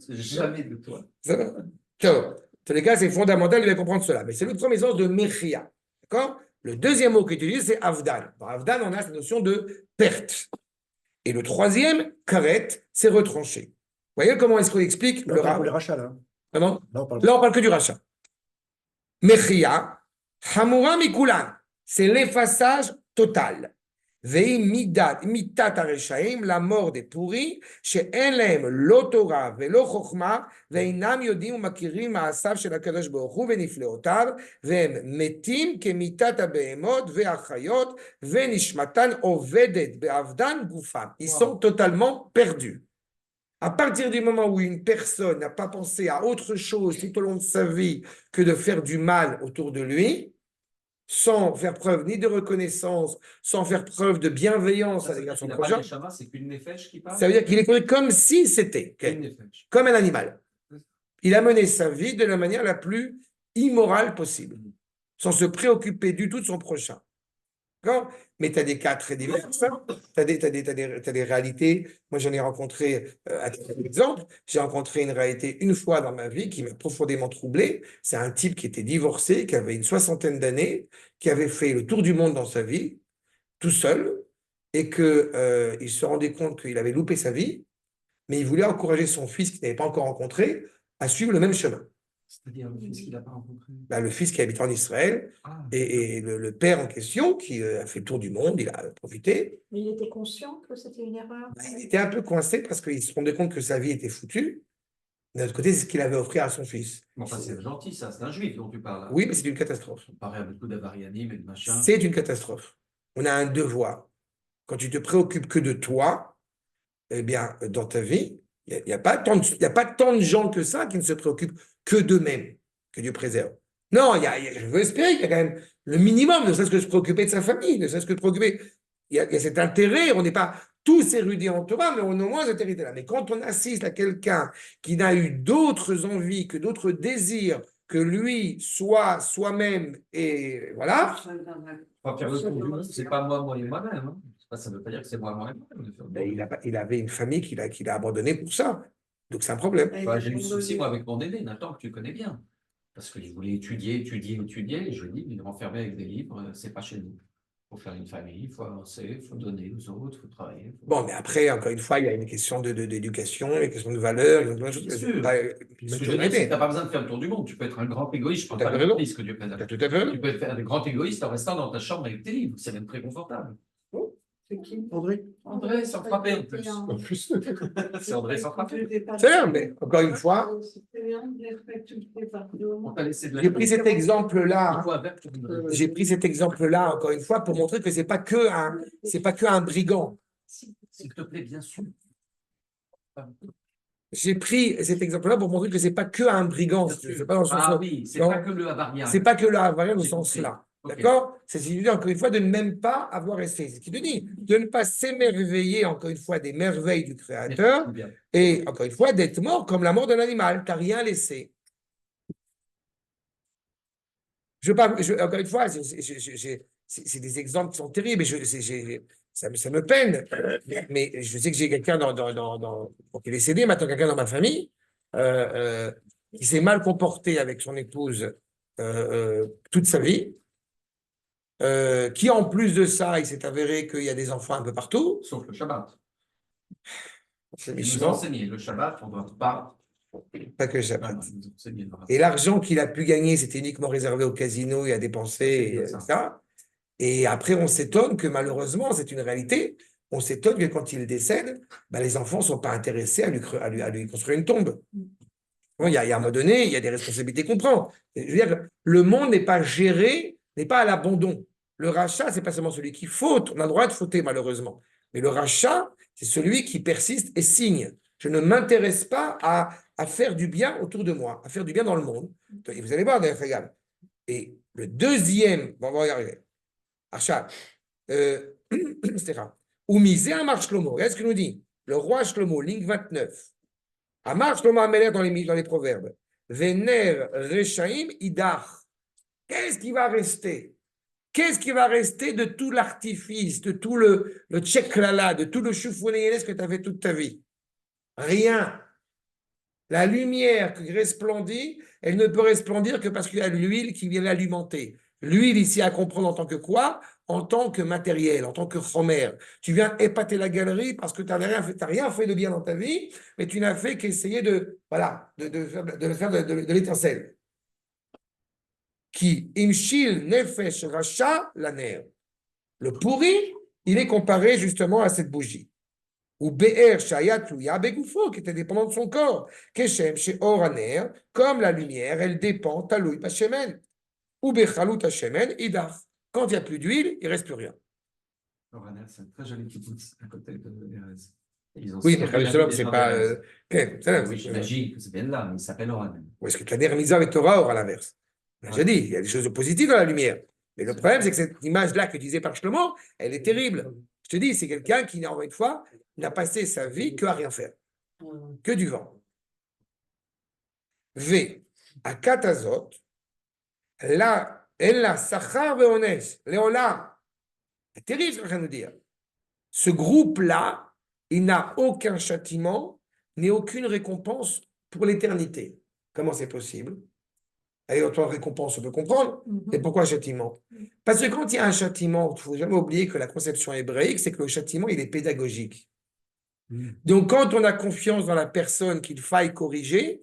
Jamais de toi. Ça va? Ciao. tous les cas, c'est fondamental, il va comprendre cela. Mais c'est le premier sens de Mechia. D'accord? Le deuxième mot qu'il utilise, c'est Avdan. Dans Avdan, on a cette notion de perte. Et le troisième, Karet, c'est retranché. Vous voyez comment est-ce qu'on explique Là, le on parle rab? pour les rachats, là. Pardon? Là, Là, on parle que du rachat. Mechia, Hamura Mikulan, c'est l'effaçage total. Vei midat, mitat areshaim, la mort des pourris, chez Elem, l'otora, velo chokhma, ve'inam yodim umakirim ma'asav shel HaKadosh Baruch Hu ve'nifleotav, ve'em metim kemitat ha'behemot ve'achayot, ve'nishmatan ovedet be'avdan gufam. Ils sont totalement perdus. À partir du moment où une personne n'a pas pensé à autre chose tout au long de sa vie que de faire du mal autour de lui, sans faire preuve ni de reconnaissance, sans faire preuve de bienveillance à l'égard de son prochain, C'est qu'une nefesh qui parle. ça veut dire qu'il est connu comme si c'était, comme un animal. Il a mené sa vie de la manière la plus immorale possible, sans se préoccuper du tout de son prochain. D'accord? Mais tu as des cas très divers. Tu as des réalités. Moi, j'en ai rencontré, à titre d'exemple, j'ai rencontré une réalité une fois dans ma vie qui m'a profondément troublé. C'est un type qui était divorcé, qui avait une 60aine d'années, qui avait fait le tour du monde dans sa vie, tout seul, et qu'il se rendait compte qu'il avait loupé sa vie, mais il voulait encourager son fils qu'il n'avait pas encore rencontré à suivre le même chemin. C'est-à-dire le fils qu'il n'a pas rencontré. Le fils qui habite en Israël et le père en question qui a fait le tour du monde, il a profité. Mais il était conscient que c'était une erreur? Il était un peu coincé parce qu'il se rendait compte que sa vie était foutue. D'un autre côté, c'est ce qu'il avait offert à son fils. Enfin, c'est gentil, ça. C'est un juif dont tu parles. Oui, mais c'est une catastrophe. On paraît à beaucoup d'avarianisme et de machin. C'est une catastrophe. On a un devoir. Quand tu te préoccupes que de toi, eh bien, dans ta vie, il n'y a pas tant de gens que ça qui ne se préoccupent que d'eux-mêmes, que Dieu préserve. Non, je veux espérer qu'il y a quand même le minimum, ne serait-ce que de se préoccuper de sa famille, ne serait-ce que de se préoccuper. Il y a cet intérêt, on n'est pas tous érudits en Torah, mais on a au moins cet intérêt-là. Mais quand on assiste à quelqu'un qui n'a eu d'autres envies, que d'autres désirs, que lui soit soi-même, et voilà. Enfin, faire le tour du monde, c'est pas moi et moi-même. Ça ne veut pas dire que c'est moi et moi-même. Il avait une famille qu'il a abandonnée pour ça. Donc c'est un problème. J'ai eu le souci, moi, avec mon aîné, Nathan, que tu connais bien. Parce qu'il voulait étudier. Et je lui dis, il est enfermé avec des livres, c'est pas chez nous. Il faut faire une famille, il faut avancer, il faut donner aux autres, il faut travailler. Bon, mais après, encore une fois, il y a une question d'éducation, une question de valeur, il y a plein de choses. Ce que je veux dire, c'est que tu n'as pas besoin de faire le tour du monde. Tu peux être un grand égoïste. Je ne parle pas de ce que Dieu préserve. Tout à fait. Tu peux être un grand égoïste en restant dans ta chambre avec tes livres. C'est même très confortable. C'est qui? André, sans frapper en plus. En plus. C'est André sans frapper. C'est bien, mais encore une fois, On t'a laissé de la j'ai pris cet exemple-là. Il faut un verbe pour une- J'ai pris cet exemple-là, encore une fois, pour montrer que c'est pas que un brigand. S'il te plaît, bien sûr. J'ai pris cet exemple-là pour montrer que c'est pas que un brigand. C'est pas dans le sens. Ah oui, c'est Non. pas que le havarien. C'est pas que le havarien au J'ai sens compris. là. Ok. D'accord? C'est ce qu'il dit encore une fois de ne même pas avoir essayé. C'est ce qu'il te dit. De ne pas s'émerveiller encore une fois des merveilles du Créateur Merci bien. et encore une fois d'être mort comme la mort d'un animal. Tu n'as rien laissé. Encore une fois, c'est des exemples qui sont terribles et ça me peine. Mais je sais que j'ai quelqu'un qui est décédé, maintenant quelqu'un dans ma famille qui s'est mal comporté avec son épouse toute sa vie. Qui en plus de ça, il s'est avéré qu'il y a des enfants un peu partout. Sauf le Shabbat. C'est Il nous a méchant. enseigné le Shabbat, on doit pas. Pas que le Shabbat. Il nous a enseigné le Shabbat. Et l'argent qu'il a pu gagner, c'était uniquement réservé au casino et à dépenser C'est et ça. ça. Et après, on s'étonne que malheureusement, c'est une réalité. On s'étonne que quand il décède, les enfants ne sont pas intéressés à lui construire une tombe. Bon, il y a un moment donné, il y a des responsabilités qu'on prend. Je veux dire, le monde n'est pas géré, n'est pas à l'abandon. Le rachat, c'est pas seulement celui qui faute. On a le droit de fauter, malheureusement. Mais le rachat, c'est celui qui persiste et signe. Je ne m'intéresse pas à faire du bien autour de moi, à faire du bien dans le monde. Et vous allez voir, d'ailleurs, regarde. Et le deuxième, bon, on va y arriver. Rachat. Ou miser un marche Shlomo. Regardez ce qu'il nous dit. Le roi Shlomo, ligne 29. Amar Shlomo Amelech dans les proverbes. Vener Rechaim Idach. Qu'est-ce qui va rester? Qu'est-ce qui va rester de tout l'artifice, de tout le tcheklala, de tout le choufounénès que tu as fait toute ta vie? Rien. La lumière qui resplendit, elle ne peut resplendir que parce qu'il y a l'huile qui vient l'alimenter. L'huile ici à comprendre en tant que quoi? En tant que matériel, en tant que chomer. Tu viens épater la galerie parce que tu n'as rien fait de bien dans ta vie, mais tu n'as fait qu'essayer de, voilà, de faire de l'étincelle. Qui imshil nefesh racha la ner. Le pourri, il est comparé justement à cette bougie. Ou be'er shayat tluya begoufo, qui était dépendant de son corps. Keshem she or haner, comme la lumière, elle dépend talouy bashemen. Ou bechalut hashemen idach. Quand il n'y a plus d'huile, il ne reste plus rien. Oraner, c'est un très joli kibbutz à côté de Erez. Ils ont Oui, mais sauvé la vie Shalom, des c'est gens pas. d'Erez. Oui, Oui, j'imagine que c'est bien là, mais il s'appelle Oraner. est-ce que la Misa avec Torah aura l'inverse? J'ai dit, il y a des choses positives dans la lumière. Mais le problème, c'est que cette image-là que disait par Shlomo, elle est terrible. Je te dis, c'est quelqu'un qui, encore une fois, n'a passé sa vie que à rien faire, que du vent. V. À Katazot, là, elle a Sachar Veones, Léolam. C'est terrible ce que je viens de dire. Ce groupe-là, il n'a aucun châtiment, ni aucune récompense pour l'éternité. Comment c'est possible? Et autant de récompense, on peut comprendre. Et pourquoi châtiment? Parce que quand il y a un châtiment, il ne faut jamais oublier que la conception hébraïque, c'est que le châtiment, il est pédagogique. Donc, quand on a confiance dans la personne qu'il faille corriger,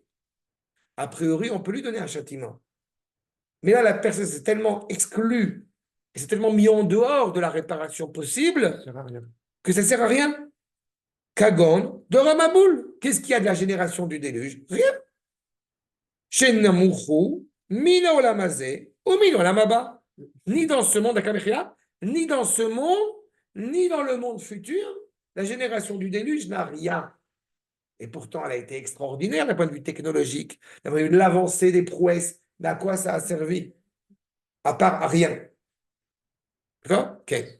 a priori, on peut lui donner un châtiment. Mais là, la personne s'est tellement exclue, et c'est tellement mis en dehors de la réparation possible, que ça ne sert à rien. Kagon, de Ramaboul. Qu'est-ce qu'il y a de la génération du déluge? Rien. Shennamuchu, Mina Olamazé, ou Mina Olamaba. Ni dans ce monde, ni dans ce monde, ni dans le monde futur, la génération du déluge n'a rien. Et pourtant, elle a été extraordinaire d'un point de vue technologique, d'un point de vue de l'avancée des prouesses. Mais à quoi ça a servi? À part à rien. D'accord? Ok.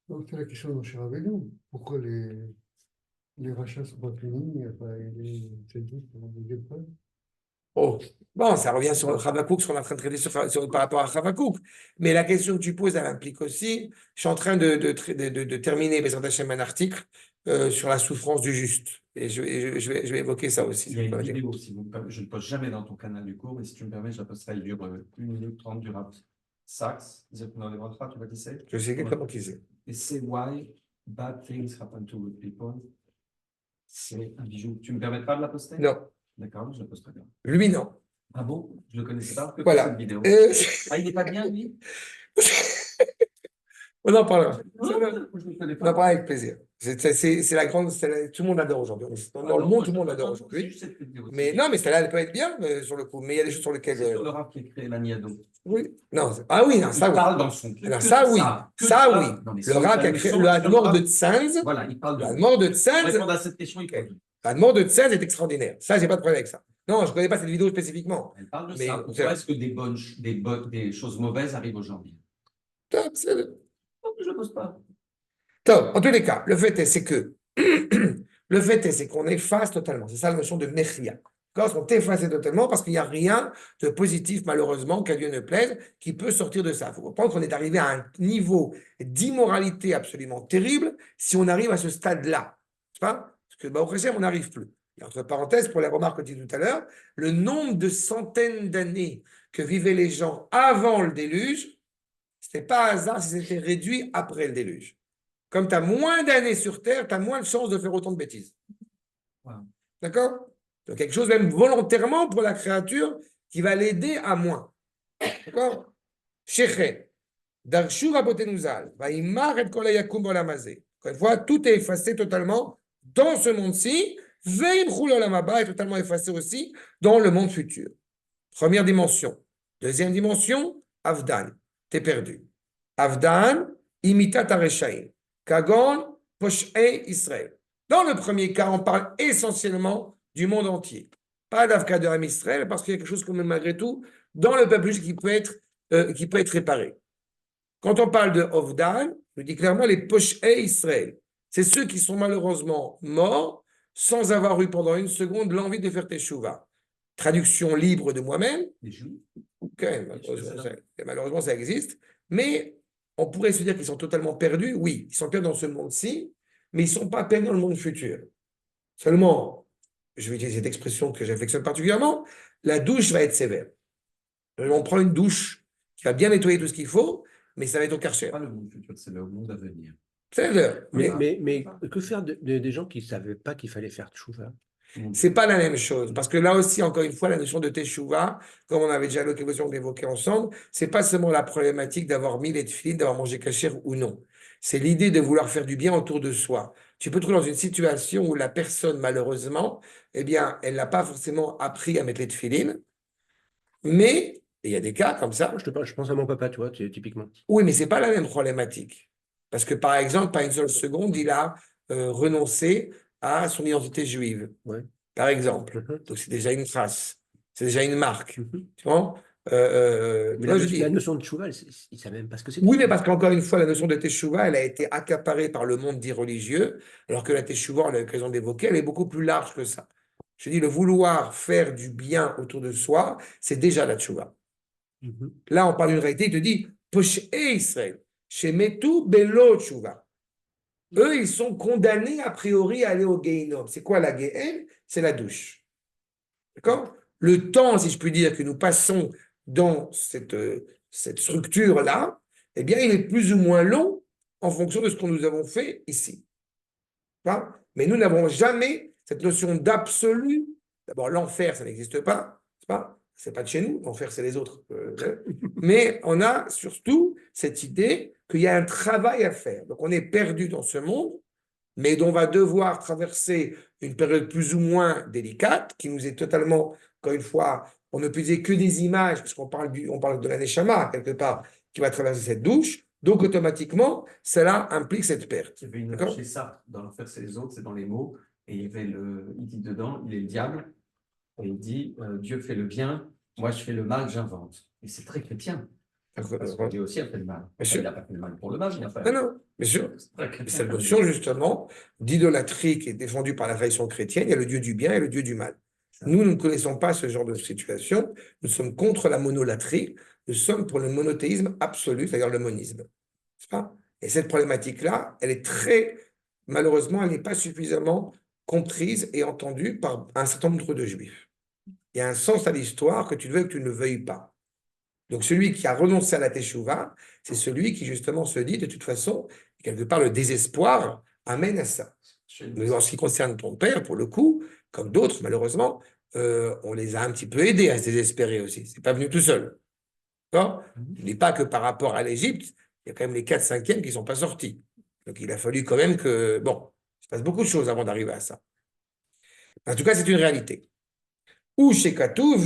Donc, c'est la question de cher Abedou. Pourquoi les rachats ne sont pas finis? C'est juste pour des épreuves. Oh, bon, ça revient sur le Habakkuk, ce qu'on est en train de traiter par rapport à Habakkuk. Mais la question que tu poses, elle implique aussi, je suis en train de terminer, Bezrat Hashem, un article sur la souffrance du juste. Et je vais évoquer ça aussi. Il y a une vidéo, si vous me permettez, je ne poste jamais dans ton canal du cours, mais si tu me permets, je la posterai, elle dure 1 minute 30 du rap. Sachs, tu vois qui c'est? Je sais exactement qui c'est. Et c'est Why Bad Things Happen to Good People. C'est un bijou. Tu me permettras de la poster? Non. D'accord, je la posterai bien. Lui, non. Ah bon? Je ne le connaissais pas que Voilà. cette vidéo. Ah, il n'est pas bien, lui? On en parlera. Je ne connais On en pas. parlera avec plaisir. C'est la grande. Tout le monde l'adore aujourd'hui. Dans le monde, tout le monde l'adore aujourd'hui. Mais non, mais celle-là, elle peut être bien sur le coup. Mais il y a des choses sur lesquelles. C'est sur le rap qui a créé la Niado. Oui. Non. Ah oui, non, ça Il oui. parle dans son. Alors ça oui. Ça oui. Non, mais Le rap qui a créé. La mort de Tzanz. Voilà, il parle de. La mort de Pour Tzanz. répondre à cette question, il faut. La mort de Tzanz est extraordinaire. Ça, j'ai pas de problème avec ça. Non, je ne connais pas cette vidéo spécifiquement. Elle parle de Mais ça. Pourquoi est-ce que des choses mauvaises arrivent aujourd'hui? Top, c'est Non, je ne pose pas. Top. En tous les cas, le fait est, c'est que le fait est, c'est qu'on efface totalement. C'est ça la notion de mechia. On t'efface totalement parce qu'il n'y a rien de positif, malheureusement, qu'à Dieu ne plaise, qui peut sortir de ça. Il faut comprendre qu'on est arrivé à un niveau d'immoralité absolument terrible si on arrive à ce stade-là. Parce que, au Hashem, on n'arrive plus. Et entre parenthèses, pour la remarque que tu dis tout à l'heure, le nombre de centaines d'années que vivaient les gens avant le déluge, ce n'était pas hasard si c'était réduit après le déluge. Comme tu as moins d'années sur Terre, tu as moins de chances de faire autant de bêtises. Wow. D'accord? Donc, quelque chose même volontairement pour la créature qui va l'aider à moins. D'accord? Shechet, Darshur Abotenouzal, Vaimar et Kolayakum Bolamazé. Encore une fois, tout est effacé totalement dans ce monde-ci. Veimchul Olamaba est totalement effacé aussi dans le monde futur. Première dimension. Deuxième dimension, Avdan. T'es perdu. Avdan, imitat Areshaim. Kagon, Posh'e Israël. Dans le premier cas, on parle essentiellement du monde entier. Pas d'Avka de Ham Israël, parce qu'il y a quelque chose comme malgré tout dans le peuple juif qui peut être réparé. Quand on parle de Ovdan, je dis clairement les Posh'e Israël. C'est ceux qui sont malheureusement morts sans avoir eu pendant une seconde l'envie de faire Teshuvah. Traduction libre de moi-même. Okay, malheureusement, ça existe. Mais on pourrait se dire qu'ils sont totalement perdus. Oui, ils sont perdus dans ce monde-ci, mais ils ne sont pas perdus dans le monde futur. Seulement, je vais utiliser cette expression que j'affectionne particulièrement, la douche va être sévère. On prend une douche qui va bien nettoyer tout ce qu'il faut, mais ça va être au karcher. Pas le monde futur, c'est le monde à venir. C'est-à-dire, Mais que faire des gens qui ne savaient pas qu'il fallait faire tchouva? c'est pas la même chose. Parce que là aussi, encore une fois, la notion de teshuva, comme on avait déjà l'occasion d'évoquer ensemble, c'est pas seulement la problématique d'avoir mis les tefilines, d'avoir mangé kasher ou non. C'est l'idée de vouloir faire du bien autour de soi. Tu peux te trouver dans une situation où la personne, malheureusement, eh bien, elle n'a pas forcément appris à mettre les tefilines, mais il y a des cas comme ça. Je pense à mon papa, tu vois, typiquement. Oui, mais c'est pas la même problématique. Parce que, par exemple, pas une seule seconde, il a renoncé à son identité juive. Ouais. Par exemple. Mhm. Donc, c'est déjà une trace. C'est déjà une marque. Mhm. Tu vois Mais moi, je dis, la notion de tchouva, il ne savent même pas ce que c'est. oui, mais parce qu'encore une fois, la notion de teshuva, elle a été accaparée par le monde dit religieux, alors que la teshuva, on a l'occasion d'évoquer, elle est beaucoup plus large que ça. Je dis, le vouloir faire du bien autour de soi, c'est déjà la teshuva. Mhm. Là, on parle d'une réalité, il te dit, Posh'e Israël, Shemetu Belo Teshuva. Eux, ils sont condamnés a priori à aller au Gehinnom. C'est quoi la Gehem? C'est la douche. D'accord? Le temps, si je puis dire, que nous passons dans cette structure-là, eh bien, il est plus ou moins long en fonction de ce que nous avons fait ici. D'accord? Mais nous n'avons jamais cette notion d'absolu. D'abord, l'enfer, ça n'existe pas. C'est pas de chez nous. L'enfer, c'est les autres. Mais on a surtout cette idée qu'il y a un travail à faire. Donc, on est perdu dans ce monde, mais dont on va devoir traverser une période plus ou moins délicate, qui nous est totalement, encore une fois, on ne peut dire que des images, parce qu'on parle, on parle de la Neshama, quelque part, qui va traverser cette douche. Donc, automatiquement, cela implique cette perte. Il y avait une chez ça, dans l'enfer, c'est les autres, c'est dans les mots. Et il y avait il dit dedans, il est le diable. Et il dit, Dieu fait le bien, moi je fais le mal, j'invente. Et c'est très chrétien. Parce que Dieu aussi a fait le mal. Il n'a pas fait le mal pour le mal, il a fait. Non, non, bien sûr. Cette notion, justement, d'idolâtrie qui est défendue par la tradition chrétienne, il y a le Dieu du bien et le Dieu du mal. Nous ne connaissons pas ce genre de situation. Nous sommes contre la monolatrie. Nous sommes pour le monothéisme absolu, c'est-à-dire le monisme. Pas? Et cette problématique-là, elle est très, malheureusement, elle n'est pas suffisamment comprise et entendue par un certain nombre de juifs. Il y a un sens à l'histoire que tu veux que tu ne le veuilles pas. Donc, celui qui a renoncé à la teshuva, c'est celui qui, justement, se dit, de toute façon, quelque part, le désespoir amène à ça. Mais en ce qui concerne ton père, pour le coup, comme d'autres, malheureusement, on les a un petit peu aidés à se désespérer aussi. C'est pas venu tout seul. D'accord ? Je ne dis pas que par rapport à l'Égypte, il y a quand même les 4/5e qui ne sont pas sortis. Donc, il a fallu quand même que, bon, il se passe beaucoup de choses avant d'arriver à ça. En tout cas, c'est une réalité. Ou chez Katou,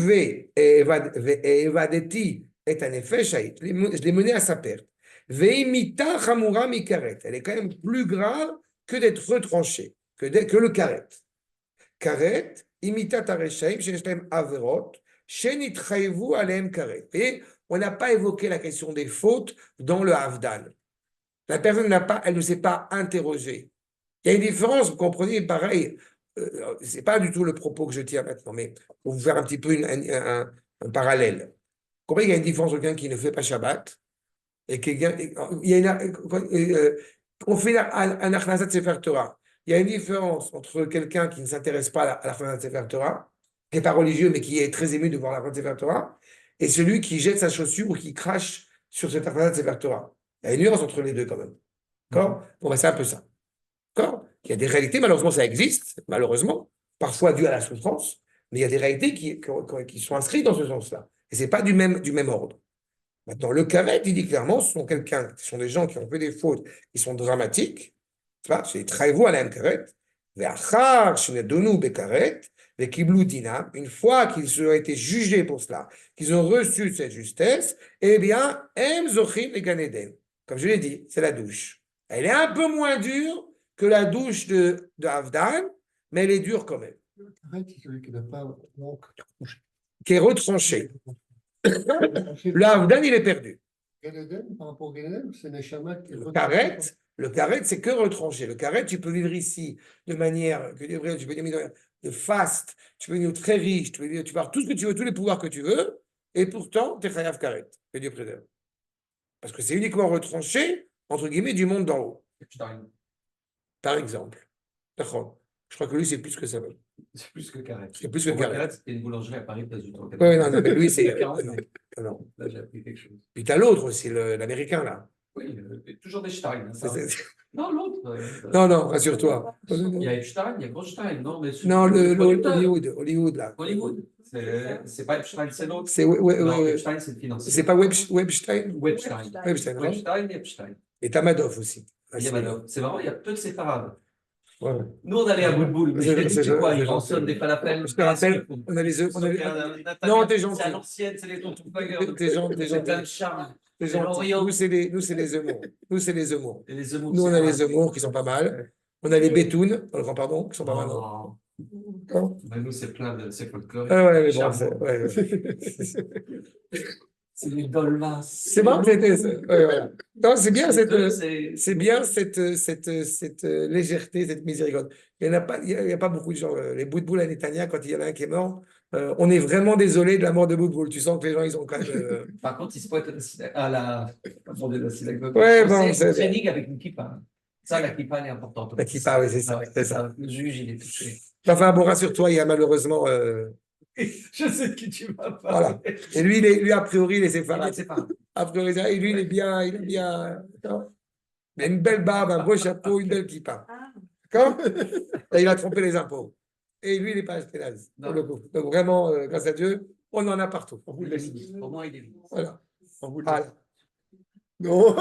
Evadeti est un effet je l'ai mené à sa perte. Veimita Hamura Mikaret. Elle est quand même plus grave que d'être retranchée, que le karet. Karet, imita Tareshaim, Sheneshem Averot, Shenitchaivu Alem Karet. Et on n'a pas évoqué la question des fautes dans le Havdan. La personne elle ne s'est pas interrogée. Il y a une différence, vous comprenez, pareil, ce n'est pas du tout le propos que je tiens maintenant, mais pour vous faire un petit peu un parallèle. Combien il y a une différence entre quelqu'un qui ne fait pas Shabbat et quelqu'un. On fait un Achnasat Sefer Torah. Il y a une différence entre quelqu'un qui ne s'intéresse pas à l'Achnasat Sefer Torah, qui n'est pas religieux, mais qui est très ému de voir l'Achnasat Sefer Torah, et celui qui jette sa chaussure ou qui crache sur cette Achnasat Sefer Torah. Il y a une nuance entre les deux quand même. D'accord ? Bon, ben, c'est un peu ça. D'accord ? Il y a des réalités, malheureusement, ça existe, malheureusement, parfois dû à la souffrance, mais il y a des réalités qui sont inscrites dans ce sens-là. Et ce n'est pas du même ordre. Maintenant, le karet, il dit clairement, ce sont des gens qui ont fait des fautes qui sont dramatiques. C'est traïvou à la karet. Une fois qu'ils ont été jugés pour cela, qu'ils ont reçu cette justesse, eh bien, comme je l'ai dit, c'est la douche. Elle est un peu moins dure que la douche de Havdan, mais elle est dure quand même. Qui est retranché. Le Havdan, il est perdu. Le karet, c'est que retranché. Le karet, tu peux vivre ici de manière, tu peux vivre de faste, tu peux vivre très riche, tu peux avoir tout ce que tu veux, tous les pouvoirs que tu veux, et pourtant, tu es chayav karet, que Dieu préserve. Parce que c'est uniquement retranché, entre guillemets, du monde d'en haut. Par exemple. Je crois que lui, c'est plus que ça veut. C'est plus que Carré. C'est plus que Pour moi, Carré. Carré, c'était une boulangerie à Paris, place du Trône. Oui, non, mais lui, c'est. 40, Non, non. Là, j'ai appris quelque chose. Puis t'as l'autre aussi, l'américain, là. Oui, toujours des Stein. Hein, ça. C'est- Non, l'autre. Non, non, rassure-toi. Il y a Epstein, il y a Goldstein. Non, mais Non, producteur. Hollywood, là. Hollywood. C'est pas Epstein, c'est l'autre. C'est Non, Epstein, c'est le financier. c'est pas Webstein. Webstein? Webstein, non? Webstein et Epstein. Et t'as Madoff aussi. Il y a Madoff. C'est marrant, il y a peu de séparades. Ouais, ouais. Nous, on allait à Bout-de-Boule. Mais je t'ai dit, c'est quoi? Ils rançonnent des falafels. Je te rappelle, on a les œufs. Non, t'es gentil. C'est à l'ancienne, c'est les tontons bagueurs. T'es gentil. C'est plein de charme. T'es C'est gentil. l'Orient. Nous, c'est les Eumours. Nous, c'est les Eumours. Et les Eumours, Nous, on c'est a pareil. les Eumours qui sont pas mal. On a les Bétounes, dans le Grand Pardon, qui sont pas mal. Oh. Non. Ben, nous, c'est plein de. C'est folklorique. Ah ouais, mais bon, Charmant. ouais. C'est les dolmas. C'est bon, ouais, voilà. Non, c'est bien C'est c'est bien cette légèreté, cette miséricorde. Il n'y a pas beaucoup de gens. Les Bout-de-Boule à Netanya, quand il y en a un qui est mort, on est vraiment désolé de la mort de Bout-de-Boule. Tu sens que les gens, ils ont quand même. Par contre, ils se pointent à la synagogue. Ouais, bon, c'est c'est- training avec une kippa. Ça, la kippa, elle est importante. La kippa, oui, c'est ça, Ouais, c'est ça. Le juge, il est touché. Enfin, bon, rassure-toi, il y a malheureusement. Je sais de qui tu vas parler. Voilà. Et lui, a priori, il est séfarade. C'est pas. A priori, et lui, il est bien. Il a une belle barbe, un beau chapeau, une belle kippa. Ah, D'accord? Et il a trompé les impôts. Et lui, il n'est pas ashkénaze, pour Non. le coup. Donc vraiment, grâce à Dieu, on en a partout. On vous le laisse. Au moins, il est libre. Voilà. On vous le laisse. Voilà. Non.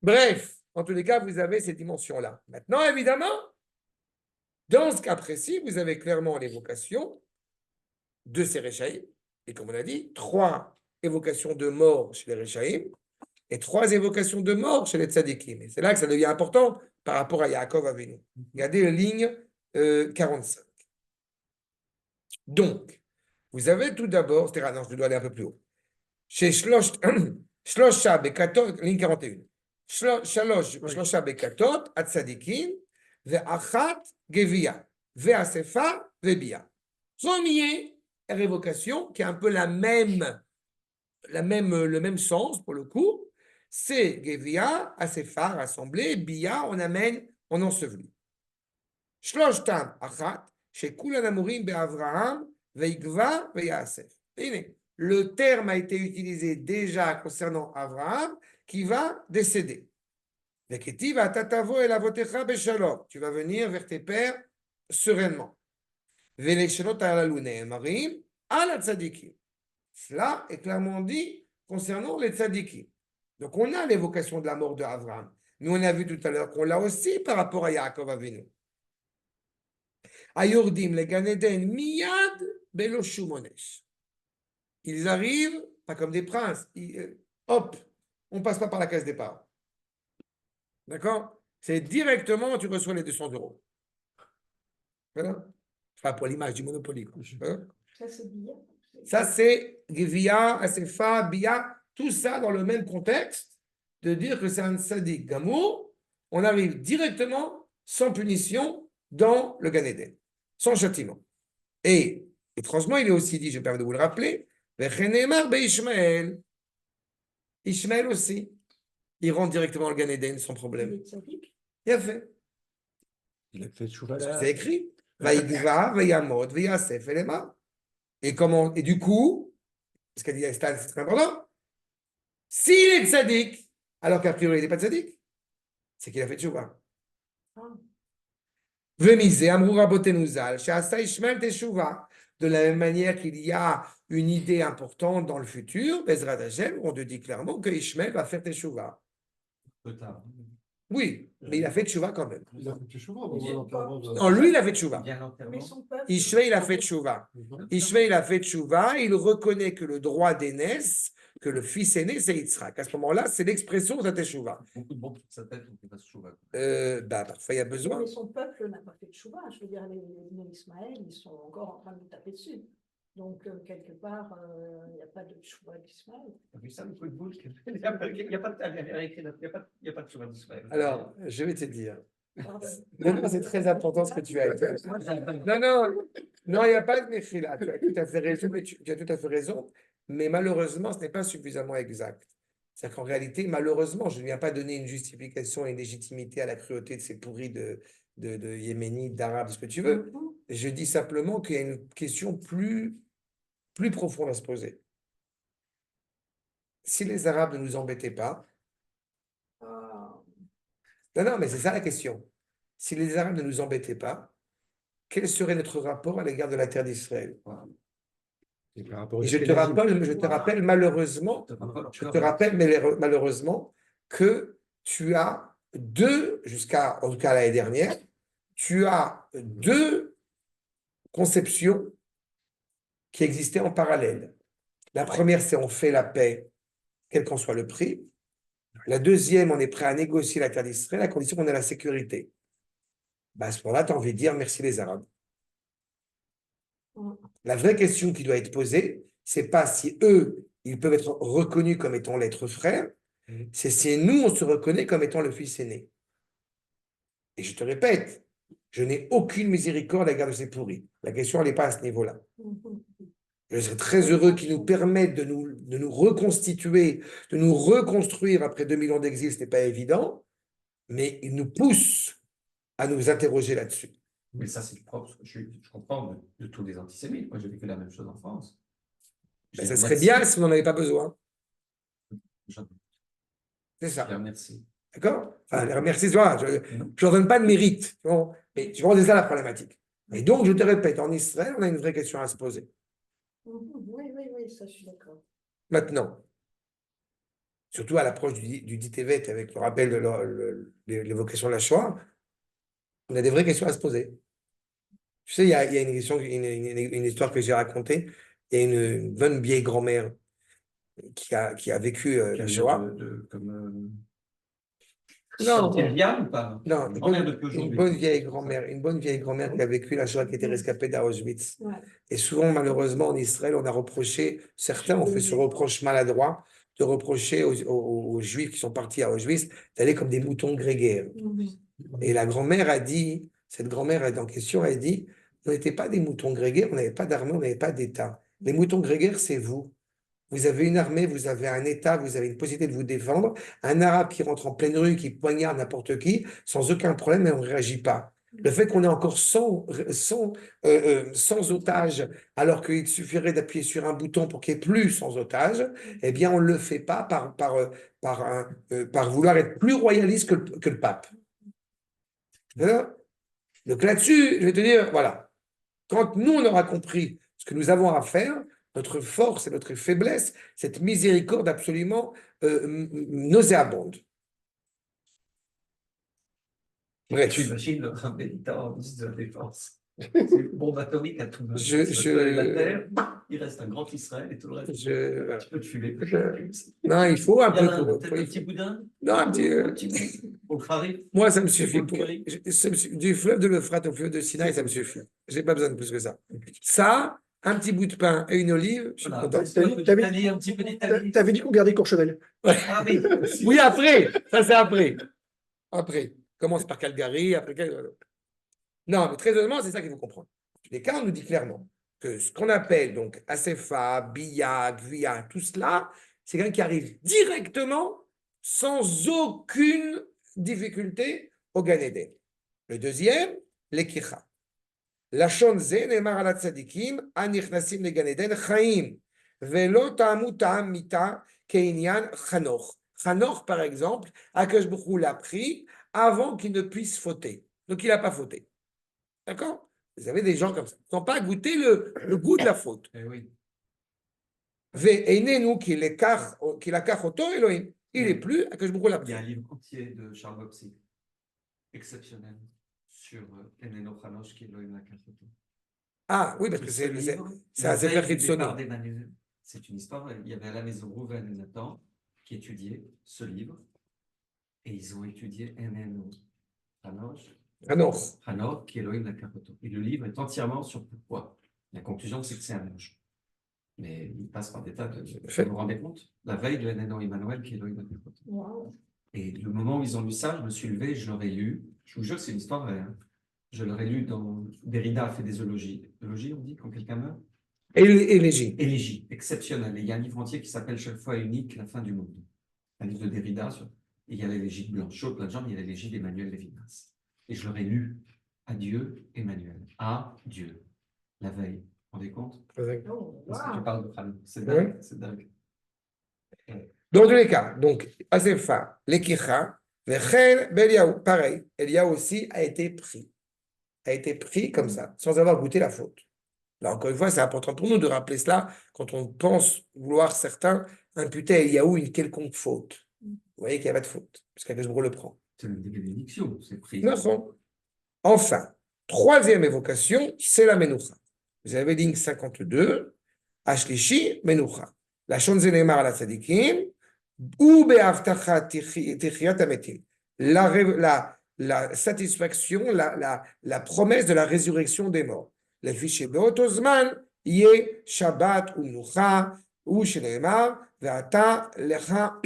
Bref, en tous les cas, vous avez ces dimensions-là. Maintenant, évidemment, dans ce cas précis, vous avez clairement l'évocation de ces Réchaïm. Et comme on a dit, 3 évocations de mort chez les Réchaïm et 3 évocations de mort chez les Tzadikim. Et c'est là que ça devient important par rapport à Yaakov Avinu. Regardez la ligne 45. Donc, vous avez tout d'abord, c'est-à-dire, non, je dois aller un peu plus haut. Chez Shlosha Bekatot, ligne 41. Shlosha Bekatot, Atzadikim, Ve'achat Gevia, Ve'asefa, Ve'bia. Première révocation, qui a un peu le même sens pour le coup, c'est Gevia, Asefa, rassemblé, Bia, on amène, on enseveli. Shloshtam Achat, chez Kulan Amurim Be'Avraham, Ve'igva, Ve'yasef. Le terme a été utilisé déjà concernant Abraham qui va décéder. Tu vas venir vers tes pères sereinement. Cela est clairement dit concernant les tzadikim. Donc on a l'évocation de la mort d'Abraham. Mais on a vu tout à l'heure qu'on l'a aussi par rapport à Yaakov Avinu. Ayordim le Ganeden miyad belo shumonesh. Ils arrivent, pas comme des princes, hop, on ne passe pas par la case départ. D'accord? C'est directement, tu reçois les 200 €. Voilà. Enfin, pour l'image du Monopoly. Hein? ça c'est bien. Ça, c'est Gevia, Asefa, Bia, tout ça dans le même contexte de dire que c'est un sadique Gamour. On arrive directement, sans punition, dans le Gan Eden, sans châtiment. Et étrangement, il est aussi dit, je me permets de vous le rappeler, Ishmael aussi, il rentre directement au Gan Eden sans problème. Les tzadiks. Il a fait. Il a fait Chouva. C'est écrit. Vaïgva, Vaïamod, Vaïasef, Elema. Et comment, et du coup, ce qu'a dit Stan, c'est très important. S'il est tzaddik, alors qu'a priori il n'est pas tzaddik, c'est qu'il a fait tchouva. Vemisé, Amroura Botenuzal, Shasa Ishmael Teshuva. De la même manière qu'il y a une idée importante dans le futur, Bezrat Hashem, on te dit clairement que Ishmael va faire Teshuva. Peu tard. Oui, mais il a fait Teshuva quand même. Il a fait Teshuvah, Non, lui, il a fait Teshuva. Bien Mais l'enterrement. son peuple. Ishmael, il a fait Teshuva. Ishmael, il a fait Teshuva, il reconnaît que le droit d'aînesse, que le fils aîné, c'est Yitzhak. À ce moment-là, c'est l'expression de la Teshuva. Beaucoup de bon toute sa tête, on fait pas ce chouva. Parfois, il y a besoin. Mais son peuple n'a pas fait de chouva. Je veux dire, les Ismaël, ils sont encore en train de lui taper dessus. Donc, quelque part, il n'y a pas de chouva d'Ismaël. T'as vu ça, le coup de boule? Il n'y a pas de chouva d'Ismaël. Alors, je vais te dire. Pardon. Non, c'est très important ce que tu as dit. Non, il n'y a pas de méfila. Tu as tout à fait raison, tu as tout à fait raison, mais malheureusement, ce n'est pas suffisamment exact. C'est-à-dire qu'en réalité, malheureusement, je ne viens pas donner une justification et une légitimité à la cruauté de ces pourris de Yéménites, d'Arabes, ce que tu veux. Je dis simplement qu'il y a une question plus profonde à se poser. Si les Arabes ne nous embêtaient pas, non, mais c'est ça la question. Si les Arabes ne nous embêtaient pas, quel serait notre rapport à l'égard de la terre d'Israël? Et je te rappelle malheureusement que tu as en tout cas l'année dernière, tu as deux conceptions qui existaient en parallèle. La première, c'est on fait la paix, quel qu'en soit le prix. La deuxième, on est prêt à négocier la terre d'Israël à condition qu'on ait la sécurité. À ce moment-là, tu as envie de dire merci les Arabes. La vraie question qui doit être posée, c'est pas si eux, ils peuvent être reconnus comme étant l'être frère, c'est si nous, on se reconnaît comme étant le fils aîné. Et je te répète, je n'ai aucune miséricorde à l'égard de ces pourris. La question, elle n'est pas à ce niveau-là. Je serais très heureux qu'ils nous permettent de nous reconstituer, de nous reconstruire après 2000 ans d'exil, ce n'est pas évident, mais ils nous poussent à nous interroger là-dessus. Mais ça, c'est propre. Je comprends de tous les antisémites. Moi, j'ai vécu la même chose en France. Ça serait bien si on n'en avait pas besoin. C'est ça. Je les remercie. D'accord? Enfin, les remercie, je ne leur donne pas de mérite. Mais tu vois, c'est ça la problématique. Et donc, je te répète, en Israël, on a une vraie question à se poser. Oui, ça, je suis d'accord. Maintenant, surtout à l'approche du dit Tevet avec le rappel de l'évocation de la Shoah, on a des vraies questions à se poser. Tu sais, il y a une question, une histoire que j'ai racontée. Il y a une bonne vieille grand-mère qui a vécu la Shoah. Non, ou pas? Non, une bonne vieille grand-mère qui a vécu la Shoah, qui était rescapée d'Auschwitz. Ouais. Et souvent, malheureusement, en Israël, on a reproché, certains ont fait ce reproche maladroit, de reprocher aux Juifs qui sont partis à Auschwitz d'aller comme des moutons grégaires. Et la grand-mère a dit, cette grand-mère en question a dit, on n'était pas des moutons grégaires, on n'avait pas d'armée, on n'avait pas d'État. Les moutons grégaires, c'est vous. Vous avez une armée, vous avez un État, vous avez une possibilité de vous défendre. Un Arabe qui rentre en pleine rue, qui poignarde n'importe qui, sans aucun problème, et on ne réagit pas. Le fait qu'on ait encore 100 otages, alors qu'il suffirait d'appuyer sur un bouton pour qu'il n'y ait plus 100 otages, eh bien, on ne le fait pas par vouloir être plus royaliste que le pape. Donc là-dessus, je vais te dire, voilà, quand nous, on aura compris ce que nous avons à faire, notre force et notre faiblesse, cette miséricorde absolument nauséabonde. Bref. Tu imagines le militant en ministre de la Défense. C'est une bombe atomique à tout le monde. La Terre, il reste un grand Israël et tout le reste. Tu peux te fumer. Non, il faut un peu. Peut-être un petit boudin. Non, un petit. Au Khari. Moi, ça me suffit. Du fleuve de l'Euphrate au fleuve de Sinaï, ça me suffit. Je n'ai pas besoin de plus que ça. Ça, un petit bout de pain et une olive, je suis content. T'avais dit qu'on gardait Courchevel. Ah oui. Oui, après. Ça, c'est après. Après. Commence par Calgary, après. Non, mais très honnêtement, c'est ça qu'il faut comprendre. En tous les cas, on nous dit clairement que ce qu'on appelle donc Asefa, Bia, Gvia, tout cela, c'est quelqu'un qui arrive directement, sans aucune difficulté, au Gan Eden. Le deuxième, l'Ekicha. La Shonze, Neymar ala tzadikim, anichnasim le Gan Eden, Chaim. Velo ta'amu ta'am mita, keinyan Chanoch. Chanoch, par exemple, Akash Baruch Hu l'a pris avant qu'il ne puisse fauter. Donc, il n'a pas fauté. D'accord? Vous avez des gens comme ça. Ils n'ont pas goûté le goût de la faute. Oui. Il n'est plus à que je brûle la Il y a un livre entier de Charles Bopsy, exceptionnel, sur Eneno Chanosh qui est Elohim Lakachoto. Ah oui, parce que c'est assez perfectionné. C'est une histoire. Il y avait à la maison Rouven et Nathan qui étudiaient ce livre et ils ont étudié Eneno Chanosh. Hanor, qui est Elohim Lakachoto. Et le livre est entièrement sur pourquoi. La conclusion, c'est que c'est un ange. Mais il passe par des tas de. Vous vous rendez compte? La veille de Eneno Emmanuel, qui est Elohim Lakachoto. Wow. Et le moment où ils ont lu ça, je me suis levé et je l'aurais lu. Je vous jure que c'est une histoire vraie. Hein. Je l'aurais lu dans. Derrida a fait des eulogies. Eulogie, on dit, quand quelqu'un meurt? Élégie. Élégie, exceptionnel. Et il y a un livre entier qui s'appelle Chaque fois unique, la fin du monde. Un livre de Derrida. Et il y a l'élégie de Blanchot, plein de gens, mais il y a l'élégie d'Emmanuel Lévinas. et je leur ai lu Adieu, Emmanuel. À Dieu. La veille. Vous vous rendez compte? Oh, Parce que wow. tu parles de femme. C'est Oui. dingue. C'est dingue. Dans tous les cas, donc, Asefa, Lekicha, Vechen, Beliaou, pareil, Eliaou aussi a été pris comme ça, sans avoir goûté la faute. Là, encore une fois, c'est important pour nous de rappeler cela quand on pense vouloir certains imputer à Eliaou une quelconque faute. Vous voyez qu'il n'y a pas de faute, parce qu'Akashbro le prend. C'est une bénédiction. C'est pris. D'accord. Enfin, troisième évocation, c'est la Menoucha. Vous avez ligne 52, Ashlishi, Menoucha. La Shonzenemar à la Tzadikim, ou Be'avtacha Techiyat Ametim. La satisfaction, la promesse de la résurrection des morts. Les fichiers Beotozman, Yé, Shabbat ou Menoucha, ou Shenemar, Ve'ata, Lecha,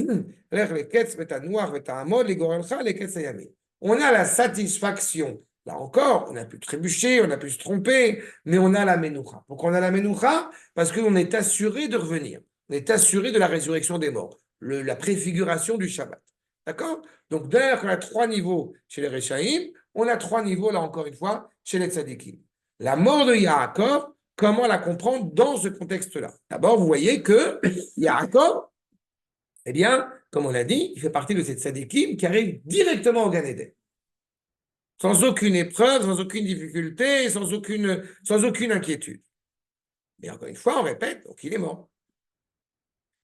Lech Leketz, Vetanuach, Vetamod, Ligorelcha, Leketz Ayamim. On a la satisfaction. Là encore, on a pu trébucher, on a pu se tromper, mais on a la Menoucha. Pourquoi on a la Menoucha? Parce qu'on est assuré de revenir. On est assuré de la résurrection des morts, la préfiguration du Shabbat. D'accord? Donc, d'ailleurs, on a 3 niveaux chez les Réchaïm, on a 3 niveaux, là encore une fois, chez les Tzadikim. La mort de Yaakov, comment la comprendre dans ce contexte-là? D'abord, vous voyez que Yaakov, eh bien, comme on l'a dit, il fait partie de ces Tzadikim qui arrivent directement au Gan Eden. Sans aucune épreuve, sans aucune difficulté, sans aucune inquiétude. Mais encore une fois, on répète, donc il est mort.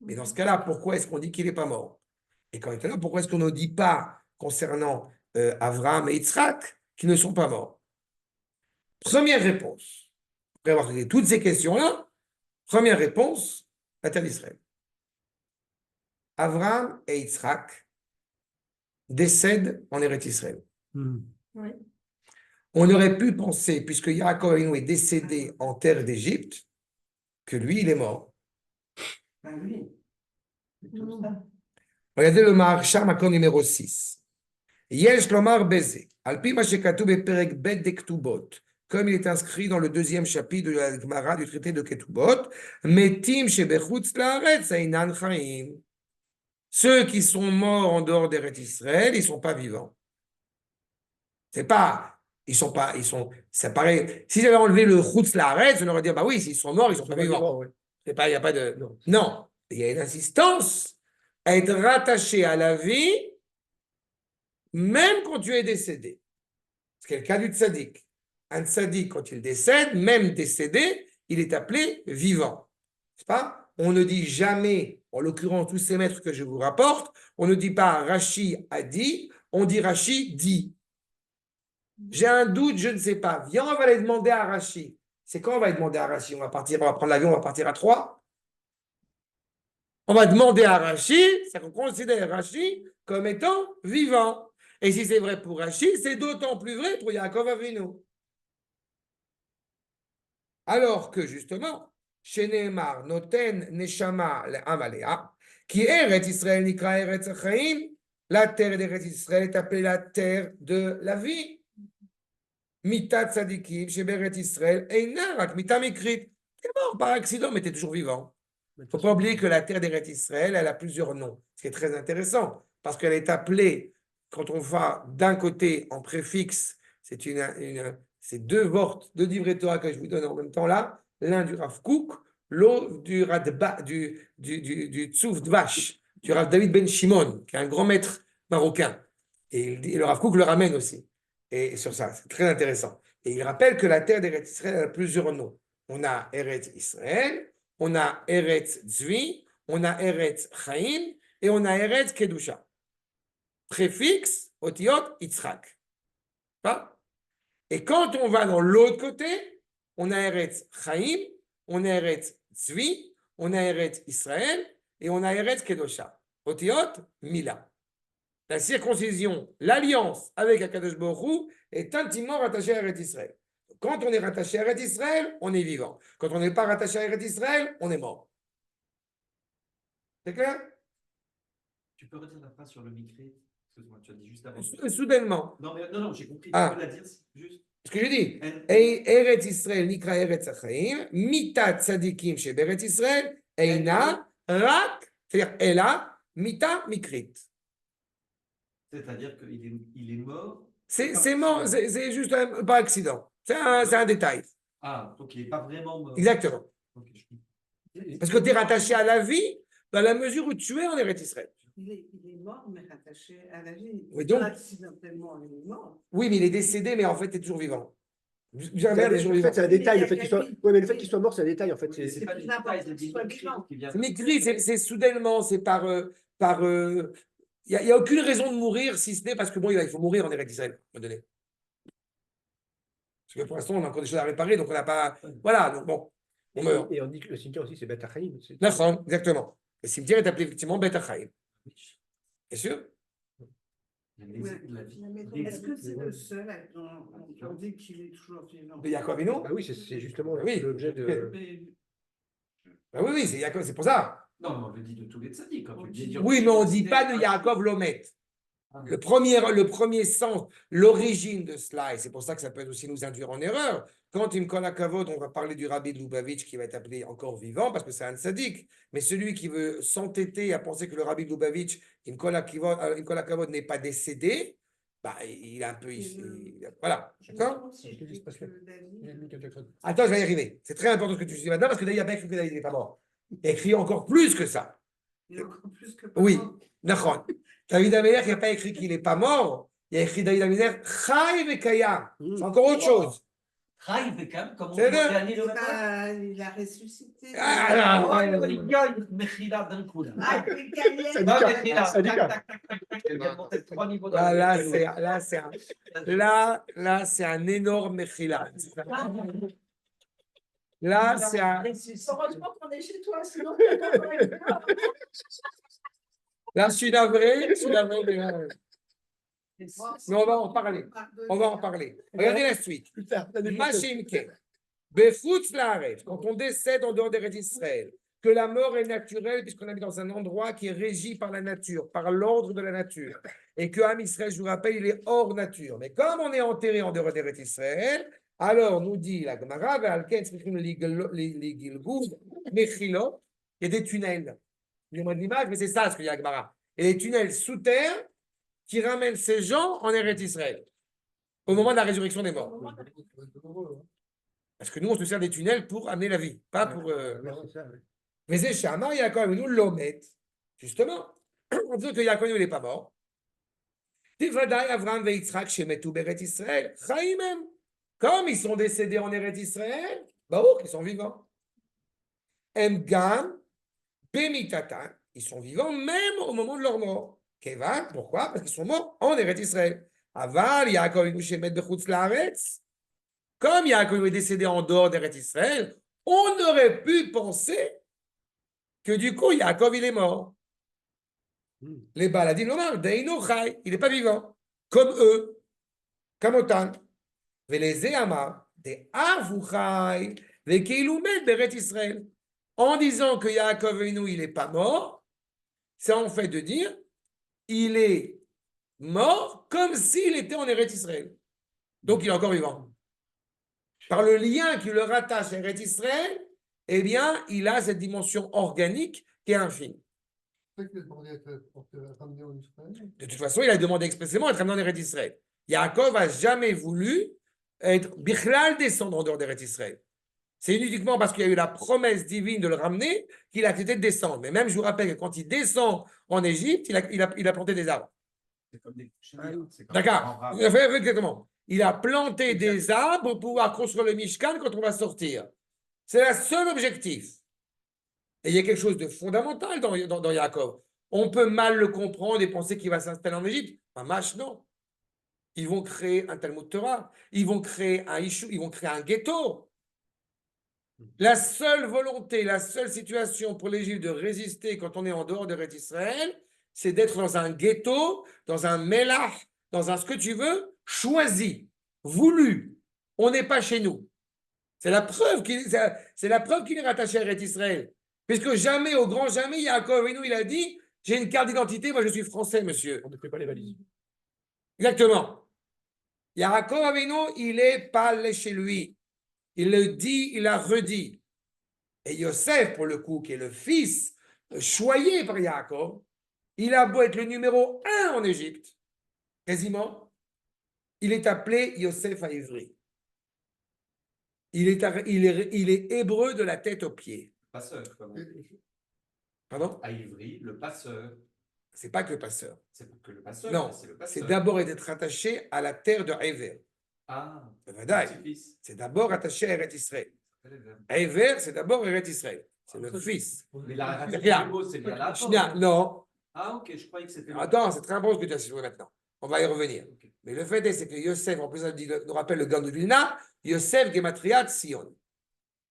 Mais dans ce cas-là, pourquoi est-ce qu'on dit qu'il n'est pas mort? Et quand il est là, pourquoi est-ce qu'on ne dit pas concernant Avraham et Yitzhak qui ne sont pas morts? Première réponse. Après avoir regardé toutes ces questions-là, première réponse, la terre d'Israël. Avraham et Yitzhak décèdent en Eretz Israël. Oui. On aurait pu penser, puisque Yaakov Avinu est décédé en terre d'Égypte, que lui, il est mort. Ah oui. C'est tout ça. Regardez le Maharsha Makon numéro 6. Yesh lomar beze, alpi ma shekatu beperek bet de Ketubot, comme il est inscrit dans le 2e chapitre de la Gemara du traité de Ketubot, metim shebechutz laaretz einan chaim. Ceux qui sont morts en dehors d'Eretz Israël, ils ne sont pas vivants. C'est pas, ça paraît, si j'avais enlevé le chutz laaretz, on aurait dit, bah oui, s'ils sont morts, ils ne sont pas vivants. Ouais. C'est pas, il n'y a pas de, non, il y a une insistance à être rattaché à la vie, même quand tu es décédé. C'est le cas du tzaddik. Un tzaddik, quand il décède, même décédé, il est appelé vivant. C'est pas? On ne dit jamais, en l'occurrence, tous ces maîtres que je vous rapporte, on ne dit pas Rashi a dit, on dit Rashi dit. J'ai un doute, je ne sais pas. Viens, on va aller demander à Rashi. C'est quand on va aller demander à Rashi? On va prendre l'avion, on va partir à 3. On va demander à Rashi, c'est qu'on considère Rashi comme étant vivant. Et si c'est vrai pour Rashi, c'est d'autant plus vrai pour Yaakov Avinu. Alors que justement, chez Nehemar, Noten Neshama Amalea, qui est Eretz Israël Nikra Eretz Chaim, la terre d'Eretz Israël est appelée la terre de la vie. Mitat Tzadikim, chez Eretz Israël, Einarak, Mita Mikrit. Tu es mort par accident, mais tu es toujours vivant. Il ne faut pas oublier que la terre d'Eretz Israël, elle a plusieurs noms, ce qui est très intéressant, parce qu'elle est appelée, quand on va d'un côté en préfixe, c'est 2 vortes, 2 livrets Torah que je vous donne en même temps là, l'un du Rav Kook, l'autre du Tzouf Dvash, du Rav David Ben Shimon, qui est un grand maître marocain. Et le Rav Kook le ramène aussi. Et sur ça, c'est très intéressant. Et il rappelle que la terre d'Eretz Israël a plusieurs noms. On a Eretz Israël, on a Eretz Zvi, on a Eretz Chaim et on a Eretz Kedusha. Préfixe, Otiot, Yitzhak. Et quand on va dans l'autre côté, on a Eretz Chaim, on a Eretz Zvi, on a Eretz Israël et on a Eretz Kedusha. Otiot, Mila. La circoncision, l'alliance avec Akadosh Baruch Hu est intimement rattachée à Eretz Israël. Quand on est rattaché à Eretz Israël, on est vivant. Quand on n'est pas rattaché à Eretz Israël, on est mort. C'est clair? Tu peux redire la phrase sur le Mikrit? Excuse-moi, tu as dit juste avant. Soudainement. Non, j'ai compris. Tu Ah. peux la dire juste? Ce que j'ai dit. Eretz Israël nikra Eretz Chaim, mitat tzadikim chez Eretz Israël, eina rak, c'est-à-dire ela, mita mikrit. C'est-à-dire qu'il est mort. C'est juste un pas accident. C'est un détail. Ah, ok, pas vraiment. Exactement. Ok, je comprends. Parce que tu es rattaché à la vie dans la mesure où tu es en Eretz Israël. Il est mort, mais rattaché à la vie. Oui, donc- Accidentellement, il est mort. Oui, mais il est décédé, mais en fait, tu es toujours vivant. En fait, c'est un détail. Le fait qu'il soit... Ouais, mais le fait qu'il soit mort, c'est un détail. En fait, Oui, c'est pas des détails, c'est des écrits qui viennent. C'est Mikri, c'est soudainement, c'est par. Il n'y a aucune raison de mourir si ce n'est parce que bon, il faut mourir en Eretz Israël, à un moment donné. Parce que pour l'instant, on a encore des choses à réparer, donc on n'a pas. Voilà, donc bon, on meurt. Et on dit que le cimetière aussi, c'est Beth Achaïm. D'accord, exactement. Le cimetière est appelé effectivement Bet Achaïm. Bien sûr. Il y a la vie. Est-ce que c'est le seul dont on dit qu'il est toujours vivant? De Yaakov Avinu. Bah oui, c'est justement Oui. l'objet de. Ah oui, oui, c'est Yaakov, c'est pour ça. Non, mais on le dit de tous les tzaddik. Quand tu dis Dieu Oui, mais on ne dit pas de décédé, Yaakov Lomet. Ah, Le premier sens, l'origine de cela, et c'est pour ça que ça peut aussi nous induire en erreur. Quand une Kol HaKavod, on va parler du Rabbi de Lubavitch qui va être appelé encore vivant parce que c'est un tzaddik, mais celui qui veut s'entêter à penser que le Rabbi de Lubavitch, une Kol HaKavod n'est pas décédé, bah, il est un peu ici. Voilà, d'accord? Attends, je vais y arriver. C'est très important ce que tu dis maintenant parce que David n'a pas écrit que David n'est pas mort. Il a écrit encore plus que ça. Il est encore plus que Oui, mort. d'accord. David Améler qui n'a pas écrit qu'il n'est pas mort, il a écrit David Améler, Chai Vekaya. C'est encore autre chose. Chai Vekam, comme on dit C'est au le- dernier de la Il a ressuscité. Ah, là, Oh, ouais, il y a une Mechila d'un coup. Là. Ah, Mechila. Pas Mechila. Syndicat. Tac, tac, tac, tac, tac. Elle vient de monter de 3 niveaux dans Là, le- c'est un énorme Mechila. Là, c'est un. Heureusement qu'on est chez toi, sinon on pas encore été là. Là, je suis navré, mais on va en parler. On va en parler. Regardez la suite. Plus tard, l'année prochaine. Machimke. Befutz Laaretz, quand on décède en dehors des Eretz Israël, que la mort est naturelle puisqu'on habite dans un endroit qui est régi par la nature, par l'ordre de la nature, et que Am Israël, je vous rappelle, il est hors nature. Mais comme on est enterré en dehors des Eretz Israël, alors nous dit la Gemara, il y a des tunnels. Dis-moi de l'image, mais c'est ça ce qu'il y a la Gemara. Il y a des tunnels sous terre qui ramènent ces gens en Eretz Israël au moment de la résurrection des morts. Parce que nous, on se sert des tunnels pour amener la vie, pas pour. Ouais, c'est ça, ouais. Mais c'est Shama, Yaakov Avinu l'omet. Justement, on dit que Yaakov Avinu n'est pas mort. Tivadai Avram et Yitzhak shemetu beret Israël, chaimem. Comme ils sont décédés en Eretz Israël, bah oh, ils sont vivants. Emgam, bemitatan, ils sont vivants même au moment de leur mort. Kevan, pourquoi? Parce qu'ils sont morts en Eretz Israël. Aval, Yaakov Avinu shemet bechutz laaretz. Comme Yaakov est décédé en dehors d'Eretz Israël, on aurait pu penser que du coup, Yaakov, il est mort. Les Baladim, il n'est pas vivant. Comme eux, comme Otan. Les Amar, des Avuchai, les Keiloumet d'Eretz Israël. En disant que Yaakov Avinu, il n'est pas mort, c'est en fait de dire, il est mort comme s'il était en Eretz Israël. Donc, il est encore vivant. Par le lien qui le rattache à Eretz Israël, eh bien, il a cette dimension organique qui est infinie. C'est qu'il a demandé à être ramené en Israël. De toute façon, il a demandé expressément d'être ramené en Eretz Israël. Yaakov n'a jamais voulu être Bichlal descendre en dehors d'Eretz Israël. C'est uniquement parce qu'il y a eu la promesse divine de le ramener qu'il a accepté de descendre. Mais même, je vous rappelle que quand il descend en Égypte, il a planté des arbres. C'est comme des chenilles. C'est comme D'accord. un rare. Exactement. Il a planté des arbres pour pouvoir construire le Mishkan quand on va sortir. C'est le seul objectif. Et il y a quelque chose de fondamental dans Yaakov. On peut mal le comprendre et penser qu'il va s'installer en Égypte. Mamash, non. Ils vont créer un Talmud Torah. Ils vont créer un Ishu. Ils vont créer un ghetto. La seule volonté, la seule situation pour les Juifs de résister quand on est en dehors de Eretz Israël, c'est d'être dans un ghetto, dans un melach, dans un ce que tu veux, choisi, voulu. On n'est pas chez nous. C'est la preuve qu'il est rattaché à Eretz Israël. Puisque jamais, au grand jamais, Yaakov Avinu, il a dit, j'ai une carte d'identité, moi je suis français, monsieur. On ne fait pas les valises. Exactement. Yaakov Avinu, il n'est pas allé chez lui. Il le dit, il a redit. Et Yosef, pour le coup, qui est le fils choyé par Yaakov, il a beau être le numéro 1 en Égypte, quasiment, il est appelé Yosef à Ivry. Il est hébreu de la tête aux pieds. Passeur, comment? Pardon? À Ivry, le passeur. C'est pas que le passeur. C'est pas que le passeur, Non, mais c'est le c'est passeur. d'abord d'être attaché à la terre de Ever. Ah, C'est d'abord attaché à Eretz Israël. petit-fils. Ever, c'est d'abord Eretz Israël. C'est le fils. Mais la racine Regarde. du mot, c'est bien là. Shnia, non. Ah, ok, je croyais que c'était. Attends, c'est très important ce que tu as cité maintenant. On va y revenir. Ok. Mais le fait est, c'est que Yosef, en plus, nous rappelle le Gan de Vilna, Yosef Gematriat Sion. Il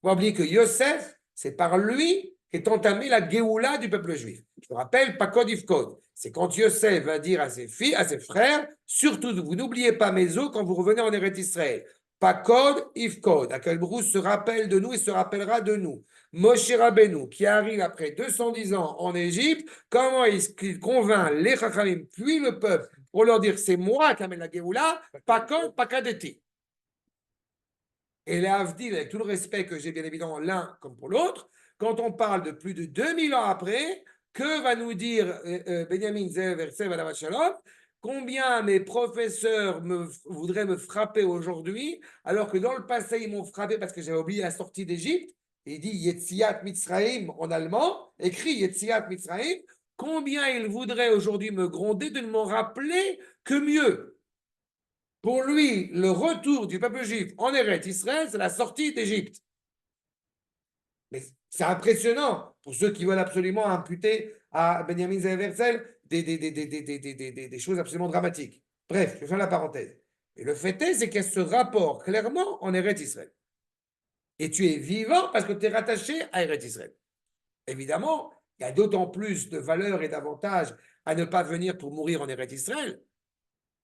faut pas oublier que Yosef, c'est par lui qu'est entamée la Géoula du peuple juif. Je te rappelle, Pakod Ifkod. C'est quand Yosef va dire à ses filles, à ses frères, surtout, vous n'oubliez pas mes os quand vous revenez en Eretz Israël. Pakod Ifkod. Akadosh Baruch Hu se rappelle de nous et se rappellera de nous. Moshe Rabbeinu, qui arrive après 210 ans en Égypte, comment il convainc les Chachamim, puis le peuple, pour leur dire c'est moi qui amène la Géoula, Pakod, Pakadeti. Et là, Avdil, avec tout le respect que j'ai bien évidemment l'un comme pour l'autre, quand on parle de plus de 2000 ans après, que va nous dire Benjamin Zev Herzl Alav Shalom? Combien mes professeurs voudraient me frapper aujourd'hui, alors que dans le passé, ils m'ont frappé parce que j'avais oublié la sortie d'Égypte. Il dit Yetziat Mitzraïm en allemand, écrit Yetziat Mitzraïm. Combien ils voudraient aujourd'hui me gronder de ne m'en rappeler que mieux. Pour lui, le retour du peuple juif en Eretz Israël, c'est la sortie d'Égypte. Mais c'est impressionnant pour ceux qui veulent absolument imputer à Benjamin Zev Herzl des choses absolument dramatiques. Bref, je fais la parenthèse. Et le fait est, c'est qu'il y a ce rapport clairement en Eretz Israël. Et tu es vivant parce que tu es rattaché à Eretz Israël. Évidemment, il y a d'autant plus de valeur et d'avantages à ne pas venir pour mourir en Eretz Israël.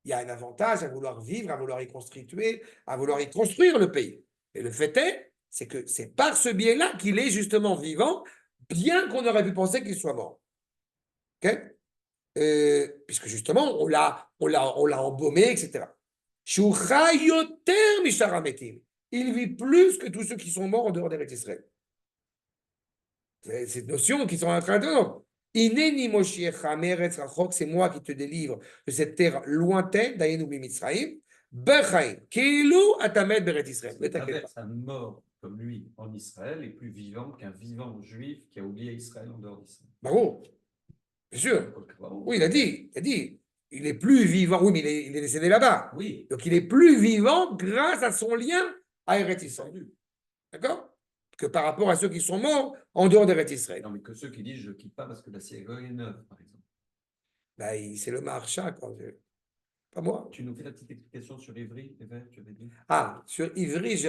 Il y a un avantage à vouloir vivre, à vouloir y constituer, à vouloir y construire le pays. Et le fait est, c'est que c'est par ce biais-là qu'il est justement vivant, bien qu'on aurait pu penser qu'il soit mort. Okay? Puisque justement, on l'a embaumé, etc. Il vit plus que tous ceux qui sont morts en dehors d'Eretz Israël. C'est cette notion qui sont en train de... C'est moi qui te délivre de cette terre lointaine, Un mort comme lui en Israël est plus vivant qu'un vivant juif qui a oublié Israël en dehors d'Israël. Bravo, bien sûr. Oui, il a dit. Il est plus vivant. Oui, mais il est décédé là-bas. Oui. Donc il est plus vivant grâce à son lien à Eretz Israël. D'accord? Que par rapport à ceux qui sont morts en dehors d'Eretz Israël. Non, mais que ceux qui disent je ne quitte pas parce que la synagogue est neuve, par exemple. Ben, c'est le marcha, quoi. Pas moi. Tu nous fais la petite explication sur Ivry, tu avais dit. Ah, sur Ivry, je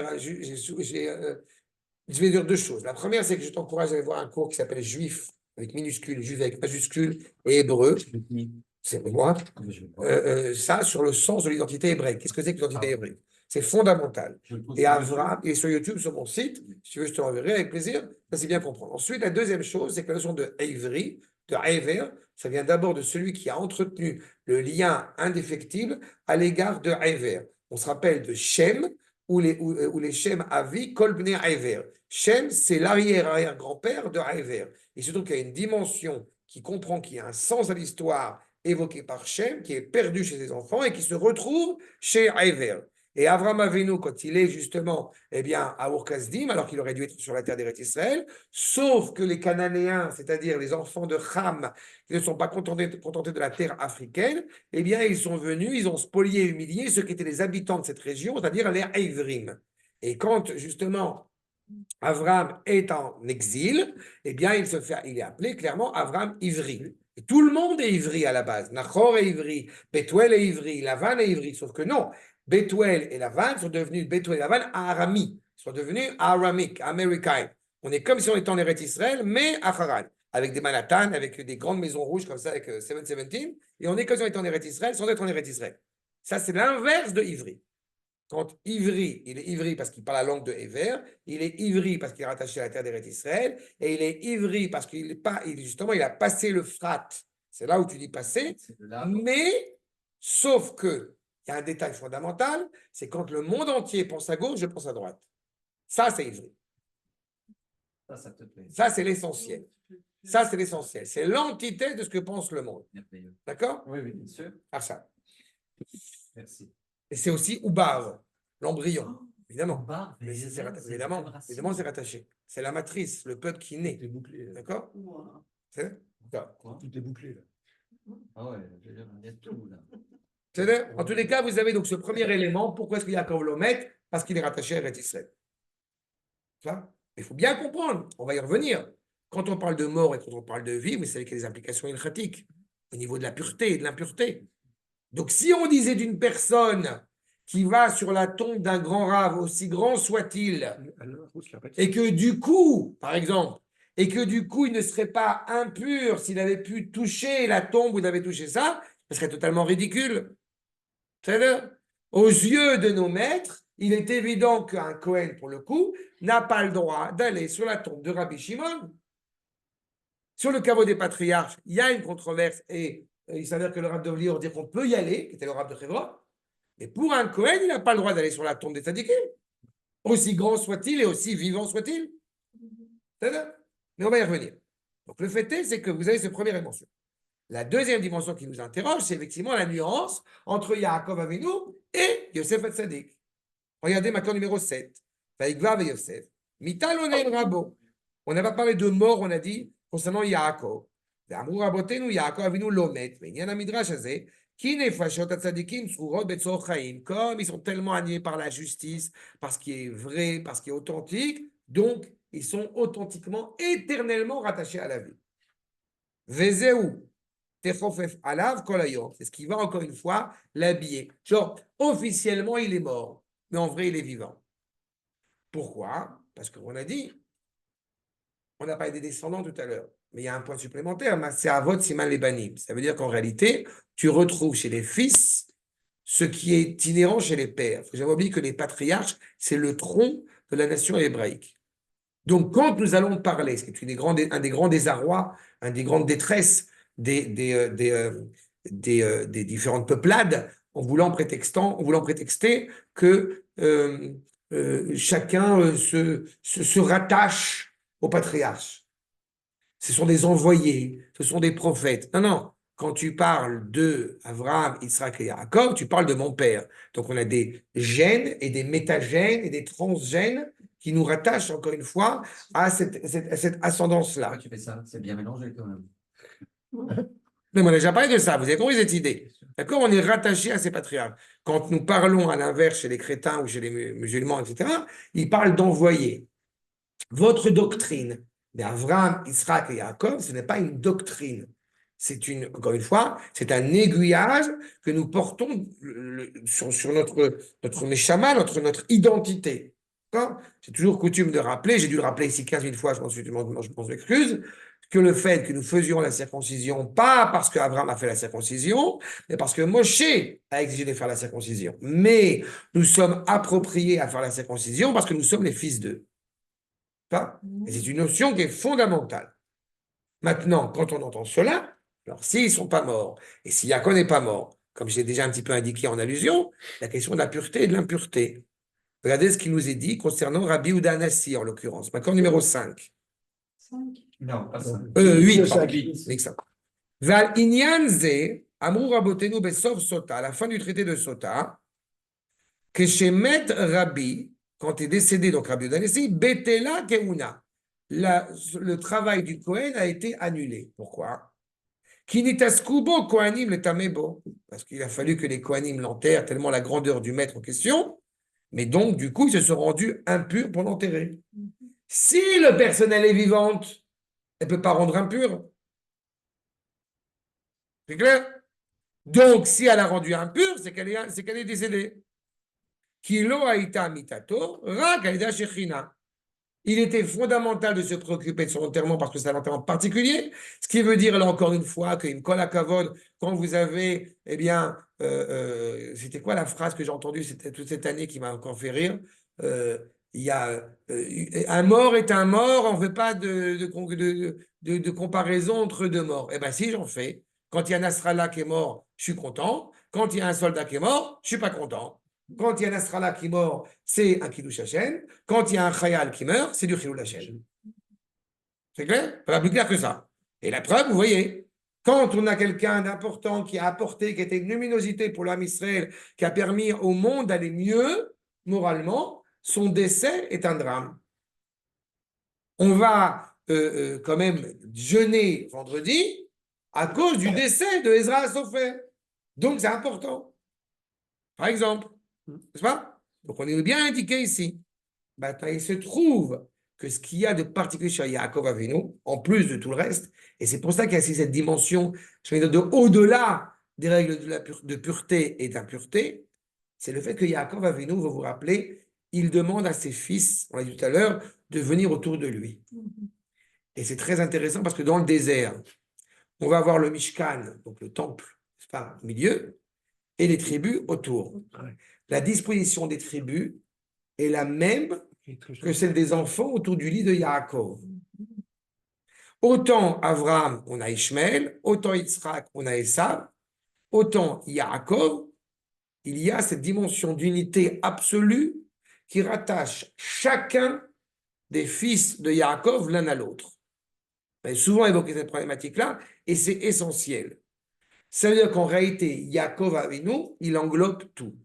vais dire deux choses. La première, c'est que je t'encourage à aller voir un cours qui s'appelle Juif, avec minuscule, Juif avec majuscule, et hébreu. C'est moi. Ça, sur le sens de l'identité hébraïque. Qu'est-ce que c'est que l'identité hébraïque? C'est fondamental. Et Avram, et sur YouTube, sur mon site, si tu veux, je te l'enverrai avec plaisir. Ça, c'est bien comprendre. Ensuite, la deuxième chose, c'est que la notion de Ivry, de Ever, ça vient d'abord de celui qui a entretenu le lien indéfectible à l'égard de Ever. On se rappelle de Shem, où les Shem Avi, Kolbne Ever. Shem, c'est l'arrière-arrière-grand-père de Ever. Il se trouve qu'il y a une dimension qui comprend qu'il y a un sens à l'histoire évoqué par Shem, qui est perdu chez ses enfants et qui se retrouve chez Ever. Et Avram Avinu, quand il est justement à Ur-Kasdim, alors qu'il aurait dû être sur la terre d'Eretz Israël, sauf que les Cananéens, c'est-à-dire les enfants de Ham, qui ne sont pas contentés de la terre africaine, ils sont venus, ils ont spolié et humilié ceux qui étaient les habitants de cette région, c'est-à-dire les Ivrim. Et quand justement Avram est en exil, il est appelé clairement Avram Ivri. Et tout le monde est Ivri à la base. Nachor est Ivri, Bethuel est Ivri, Lavan est Ivri, sauf que non. Bethuel et Lavan sont devenus Bethuel et Lavan Arami, sont devenus aramiques, américains. On est comme si on était en Eretz Israël, mais à Haran, avec des Manhattan, avec des grandes maisons rouges comme ça, avec 717, et on est comme si on était en Eretz Israël sans être en Eretz Israël. Ça, c'est l'inverse de Ivri. Quand Ivri, il est Ivri parce qu'il parle la langue de Ever, il est Ivri parce qu'il est rattaché à la terre d'Eretz Israël, et il est Ivri parce qu'il il a passé le Frat. C'est là où tu dis passer, mais sauf que il y a un détail fondamental, c'est quand le monde entier pense à gauche, je pense à droite. Ça, c'est Ivry. Ça te plaît. Ça, c'est l'essentiel. Ça, c'est l'essentiel. C'est l'antithèse de ce que pense le monde. D'accord? Oui, bien sûr. Ah, ça. Merci. Et c'est aussi Ubar, l'embryon, évidemment. Bar, Mais Vézin, évidemment, le racine. évidemment, c'est rattaché. C'est la matrice, le peuple qui naît. Tout est bouclé. D'accord? Ouah. C'est ça. Quoi? Tout est bouclé, là. Ah ouais, je veux dire, il y a tout là. C'est-à-dire, en tous les cas, vous avez donc ce premier élément. Pourquoi est-ce qu'il y a Yaakov l'Omet? Parce qu'il est rattaché à Eretz Israël. Ça, il faut bien comprendre, on va y revenir. Quand on parle de mort et quand on parle de vie, vous savez qu'il y a des implications ilchatiques au niveau de la pureté et de l'impureté. Donc, si on disait d'une personne qui va sur la tombe d'un grand rave, aussi grand soit-il, et que du coup, par exemple, et que du coup, il ne serait pas impur s'il avait pu toucher la tombe ou il avait touché ça, ce serait totalement ridicule. C'est-à-dire, aux yeux de nos maîtres, il est évident qu'un Kohen, pour le coup, n'a pas le droit d'aller sur la tombe de Rabbi Shimon. Sur le caveau des patriarches, il y a une controverse et il s'avère que le Rav de Vlior dit qu'on peut y aller, qui était le Rav de Hebron. Mais pour un Kohen, il n'a pas le droit d'aller sur la tombe des tzadikim, aussi grand soit-il et aussi vivant soit-il. C'est-à-dire, mais on va y revenir. Donc le fait est, c'est que vous avez cette première dimension. La deuxième dimension qui nous interroge, c'est effectivement la nuance entre Yaakov Avinu et Yosef Hatzadik. Regardez maintenant numéro 7. Vaïgvav et Yosef. Mital onen rabo. On n'a pas parlé de mort, on a dit, concernant Yaakov. ואמרו רבותינו, יעקב אבינו לא מת, בעניין המדרש הזה, כי נפשות הצדיקים צרורות בצורך חיים, comme ils sont tellement animés par la justice, par ce qui est vrai, par ce qui est authentique, donc ils sont authentiquement, éternellement rattachés à la vie. Vezeu, techofef alav kol hayom, c'est ce qui va encore une fois l'habiller. Genre, officiellement, il est mort, mais en vrai, il est vivant. Pourquoi? Parce qu'on a dit, on a parlé des descendants tout à l'heure, mais il y a un point supplémentaire, c'est Avot Siman Lebanim. Ça veut dire qu'en réalité, tu retrouves chez les fils ce qui est inhérent chez les pères. Il faut jamais oublier que les patriarches, c'est le tronc de la nation hébraïque. Donc, quand nous allons parler, ce qui est un des grands désarrois, une des grandes détresses des différentes peuplades, en voulant prétexter que chacun se rattache au patriarche. Ce sont des envoyés, ce sont des prophètes. Non, non. Quand tu parles de Abraham, Isaac et Jacob, tu parles de mon père. Donc on a des gènes et des métagènes et des transgènes qui nous rattachent encore une fois à cette ascendance-là. Pourquoi tu fais ça? C'est bien mélangé quand même. Mais on a déjà parlé de ça, vous avez compris cette idée. D'accord? On est rattaché à ces patriarches. Quand nous parlons à l'inverse chez les crétins ou chez les musulmans, etc., ils parlent d'envoyés. Votre doctrine d'Abraham, Isaac et Jacob, ce n'est pas une doctrine. Encore une fois, c'est un aiguillage que nous portons sur notre neshama, notre identité. J'ai toujours coutume de rappeler, j'ai dû le rappeler ici 15 000 fois, je m'en excuse, que le fait que nous faisions la circoncision, pas parce qu'Abraham a fait la circoncision, mais parce que Moshe a exigé de faire la circoncision. Mais nous sommes appropriés à faire la circoncision parce que nous sommes les fils d'eux. Et c'est une notion qui est fondamentale. Maintenant, quand on entend cela, alors s'ils ne sont pas morts, et si Yaakov n'est pas mort, comme je l'ai déjà un petit peu indiqué en allusion, la question de la pureté et de l'impureté. Regardez ce qui nous est dit concernant Rabbi Yehuda Hanassi, en l'occurrence. Maintenant, numéro 5. 5. Non, pas ça. 8. Val inyan ze, amrou rabotenu besof sota, à la fin du traité de Sota, que chez Met Rabbi, quand est décédé, donc Rabbi Yehuda Hanassi, betela keuna. Le travail du Kohen a été annulé. Pourquoi? Kinitaskubo Kohanim le tamebo. Parce qu'il a fallu que les Kohanim l'enterrent, tellement la grandeur du maître en question. Mais donc, du coup, ils se sont rendus impurs pour l'enterrer. Si le personnel est vivante, elle ne peut pas rendre impure. C'est clair? Donc, si elle a rendu impure, c'est qu'elle est décédée. Kilo aita mitato, rak aida shechina. Il était fondamental de se préoccuper de son enterrement parce que c'est un enterrement particulier, ce qui veut dire, là encore une fois, qu'une kol hakavod, quand vous avez, eh bien, c'était quoi la phrase que j'ai entendue toute cette année qui m'a encore fait rire? Il y a un mort est un mort, on ne fait pas de comparaison entre deux morts. Eh bien, si j'en fais, quand il y a un Nasrallah qui est mort, je suis content. Quand il y a un soldat qui est mort, je ne suis pas content. Quand il y a un Nasrallah qui meurt, c'est un Kiddush Hashem. Quand il y a un Chayal qui meurt, c'est du Chilul Hashem. C'est clair? Pas plus clair que ça. Et la preuve, vous voyez, Quand on a quelqu'un d'important qui a apporté, qui a été une luminosité pour l'âme Israël, qui a permis au monde d'aller mieux, moralement, son décès est un drame. On va quand même jeûner vendredi à cause du décès de Ezra Sofer. Donc, c'est important. Par exemple, n'est-ce pas? Donc, on est bien indiqué ici. Maintenant, il se trouve que ce qu'il y a de particulier chez Yaakov Avinu, en plus de tout le reste, et c'est pour ça qu'il y a aussi cette dimension, je vais dire, de au-delà des règles de pureté et d'impureté, c'est le fait que Yaakov Avinu, vous vous rappelez, il demande à ses fils, on l'a dit tout à l'heure, de venir autour de lui. Et c'est très intéressant parce que dans le désert, on va avoir le Mishkan, donc le temple, n'est-ce pas, au milieu, et les tribus autour. La disposition des tribus est la même que celle des enfants autour du lit de Yaakov. Autant Abraham, on a Ishmaël, autant Yitzhak, on a Esav, autant Yaakov, il y a cette dimension d'unité absolue qui rattache chacun des fils de Yaakov l'un à l'autre. On a souvent évoqué cette problématique-là, et c'est essentiel. Ça veut dire qu'en réalité, Yaakov Avinu, il englobe tout.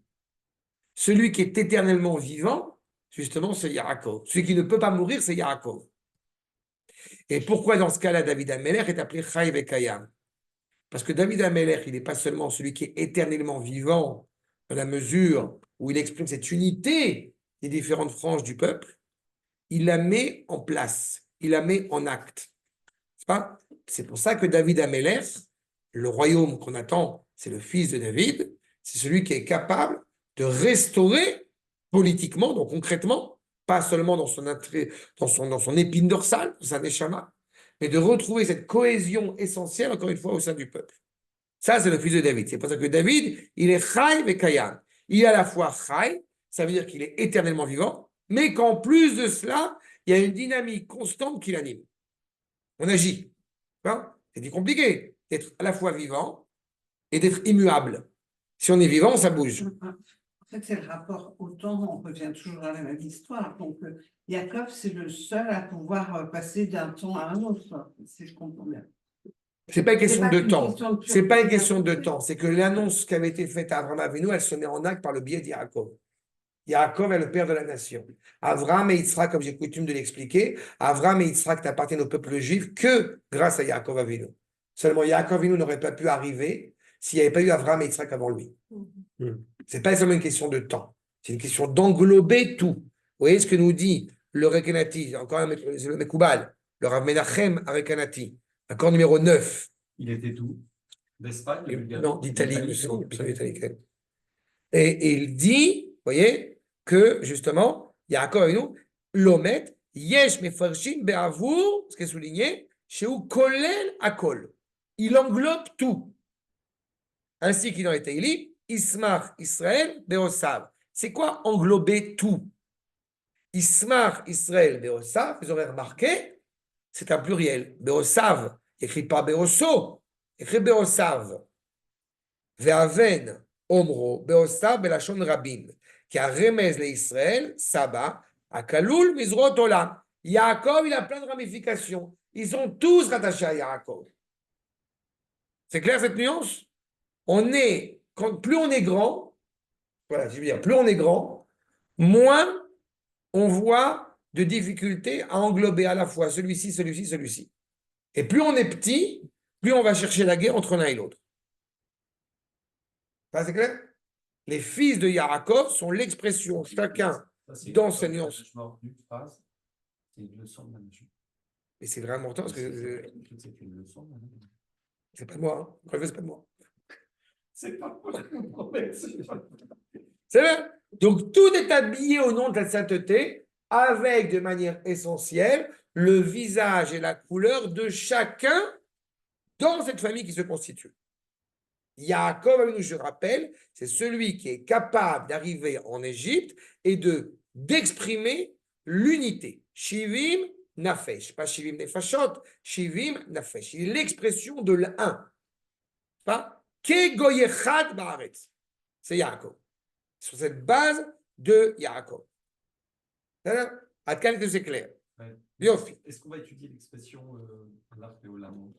Celui qui est éternellement vivant, justement, c'est Yaakov. Celui qui ne peut pas mourir, c'est Yaakov. Et pourquoi dans ce cas-là, David Amelech est appelé Chai Vekayam? Parce que David Amelech, il n'est pas seulement celui qui est éternellement vivant, dans la mesure où il exprime cette unité des différentes franges du peuple, il la met en place, il la met en acte. C'est pour ça que David Amelech, le royaume qu'on attend, c'est le fils de David, c'est celui qui est capable de restaurer politiquement, donc concrètement, pas seulement dans son épine dorsale, dans sa neshama, mais de retrouver cette cohésion essentielle, encore une fois, au sein du peuple. Ça, c'est le fils de David. C'est pour ça que David, il est Chai Vekayam. Il est à la fois Chai, ça veut dire qu'il est éternellement vivant, mais qu'en plus de cela, il y a une dynamique constante qui l'anime. On agit. C'est compliqué d'être à la fois vivant et d'être immuable. Si on est vivant, ça bouge. En fait, c'est le rapport au temps, on revient toujours à la même histoire. Donc, Yaakov, c'est le seul à pouvoir passer d'un temps à un autre, si je comprends bien. C'est pas une question de temps. Question C'est pas une question de temps. C'est que l'annonce qui avait été faite à Abraham Avinu, elle se met en acte par le biais d'Yaakov. Yaakov est le père de la nation. Abraham et Yitzhak, comme j'ai coutume de l'expliquer, Abraham et Yitzhak n'appartiennent au peuple juif que grâce à Yaakov Avinu. Seulement Yaakov Avinu n'aurait pas pu arriver s'il n'y avait pas eu Abraham et Yitzhak avant lui. C'est pas seulement une question de temps. C'est une question d'englober tout. Vous voyez ce que nous dit le Rekanati, encore un le Mekoubal, le Rav Menachem Rekanati, accord numéro 9. Il était d'où? D'Espagne? Non, d'Italie, il me semble. Et il dit, vous voyez, que justement, Yaakov Avinu, l'omet, yesh mefarshim be'avour, ce qui est souligné, chez où kolel akol. Il englobe tout. Ainsi qu'il en était Teilim, Ismar Israël be'osav. C'est quoi englober tout? Ismar Israël be'osav, vous aurez remarqué, c'est un pluriel. Be'osav, écrit pas be'oso, écrit be'osav. Ve'aven omro be'osav be'lashon rabim. Qui a remez l'Israël, Saba, à Kaloul, Mizrot Olam. Yaakov, il a plein de ramifications. Ils sont tous rattachés à Yaakov. C'est clair cette nuance? Plus on est grand, voilà, je veux dire, plus on est grand, moins on voit de difficultés à englober à la fois celui-ci, celui-ci, celui-ci. Et plus on est petit, plus on va chercher la guerre entre l'un et l'autre. Ça, c'est clair? Les fils de Yaakov sont l'expression, chacun dans ses nuances. C'est une leçon de management. Et c'est vraiment important parce que. C'est une leçon de management. C'est pas moi, hein. C'est pas moi. C'est pas moi. C'est vrai. Donc tout est habillé au nom de la sainteté, avec de manière essentielle le visage et la couleur de chacun dans cette famille qui se constitue. Yaakov, je rappelle, c'est celui qui est capable d'arriver en Égypte et d'exprimer l'unité. Shivim nafesh, pas shivim nefashot, shivim nafesh. Il est l'expression de l'un. Pas ke goyechad baaretz. C'est Yaakov. Sur cette base de Yaakov. À quel que c'est clair. Ouais. Est-ce qu'on va étudier l'expression l'arc et Olam?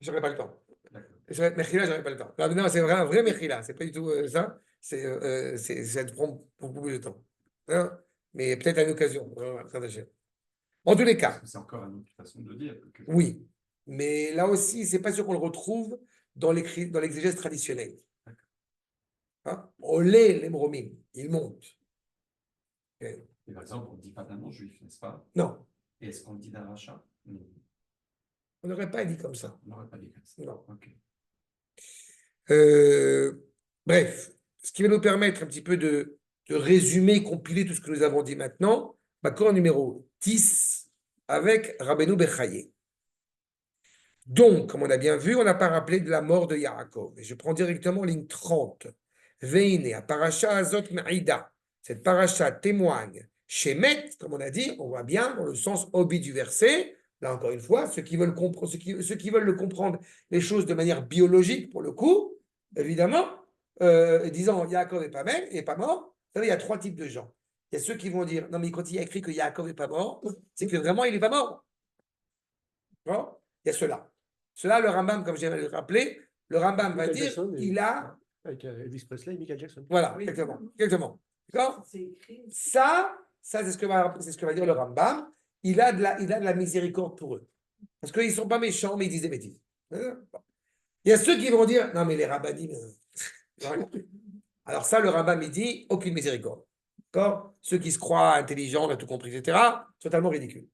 j'aurais pas le temps. D'accord. Mechila, j'aurais pas le temps. Non, c'est vraiment un vrai Mechila, c'est pas du tout ça. Ça te prend beaucoup plus de temps. Hein. Mais peut-être à une occasion. En tous les cas, C'est encore une autre façon de dire. oui. Mais là aussi, c'est pas sûr qu'on le retrouve dans l'exégèse traditionnelle. Hein? Olé les mromim, il monte. Okay. Et par exemple, on ne dit pas d'un nom juif, n'est-ce pas? Non. Et est-ce qu'on le dit d'un rachat? Non. On n'aurait pas dit comme ça. On n'aurait pas dit comme ça. Non. Okay. Bref, ce qui va nous permettre un petit peu de résumer, compiler tout ce que nous avons dit maintenant, Makor numéro 10 avec Rabbeinu Bechaye. Donc, comme on a bien vu, on n'a pas rappelé de la mort de Yaakov. Et je prends directement ligne 30. Veine, à Parasha Azot Maïda. Cette Parasha témoigne. Shemet, comme on a dit, on voit bien dans le sens obi du verset. Là, encore une fois, ceux qui veulent le comprendre, les choses de manière biologique, pour le coup, évidemment, disant Yaakov n'est pas mort, vous savez, il y a trois types de gens. Il y a ceux qui vont dire, non, mais quand il y a écrit que Yaakov n'est pas mort, c'est que vraiment, il n'est pas mort. Bon, il y a ceux-là. Ceux-là, le Rambam, comme je viens de le rappeler, le Rambam va dire qu'il a. Avec Elvis Presley et Michael Jackson. Voilà, oui, exactement. D'accord. Ça, c'est ce que va dire le Rambam. Il a de la miséricorde pour eux. Parce qu'ils ne sont pas méchants, mais ils disent des bêtises. Il y a ceux qui vont dire, non, mais les rabbinim. Alors ça, le Rambam, il dit, aucune miséricorde. D'accord. Ceux qui se croient intelligents, on a tout compris, etc., totalement ridicule.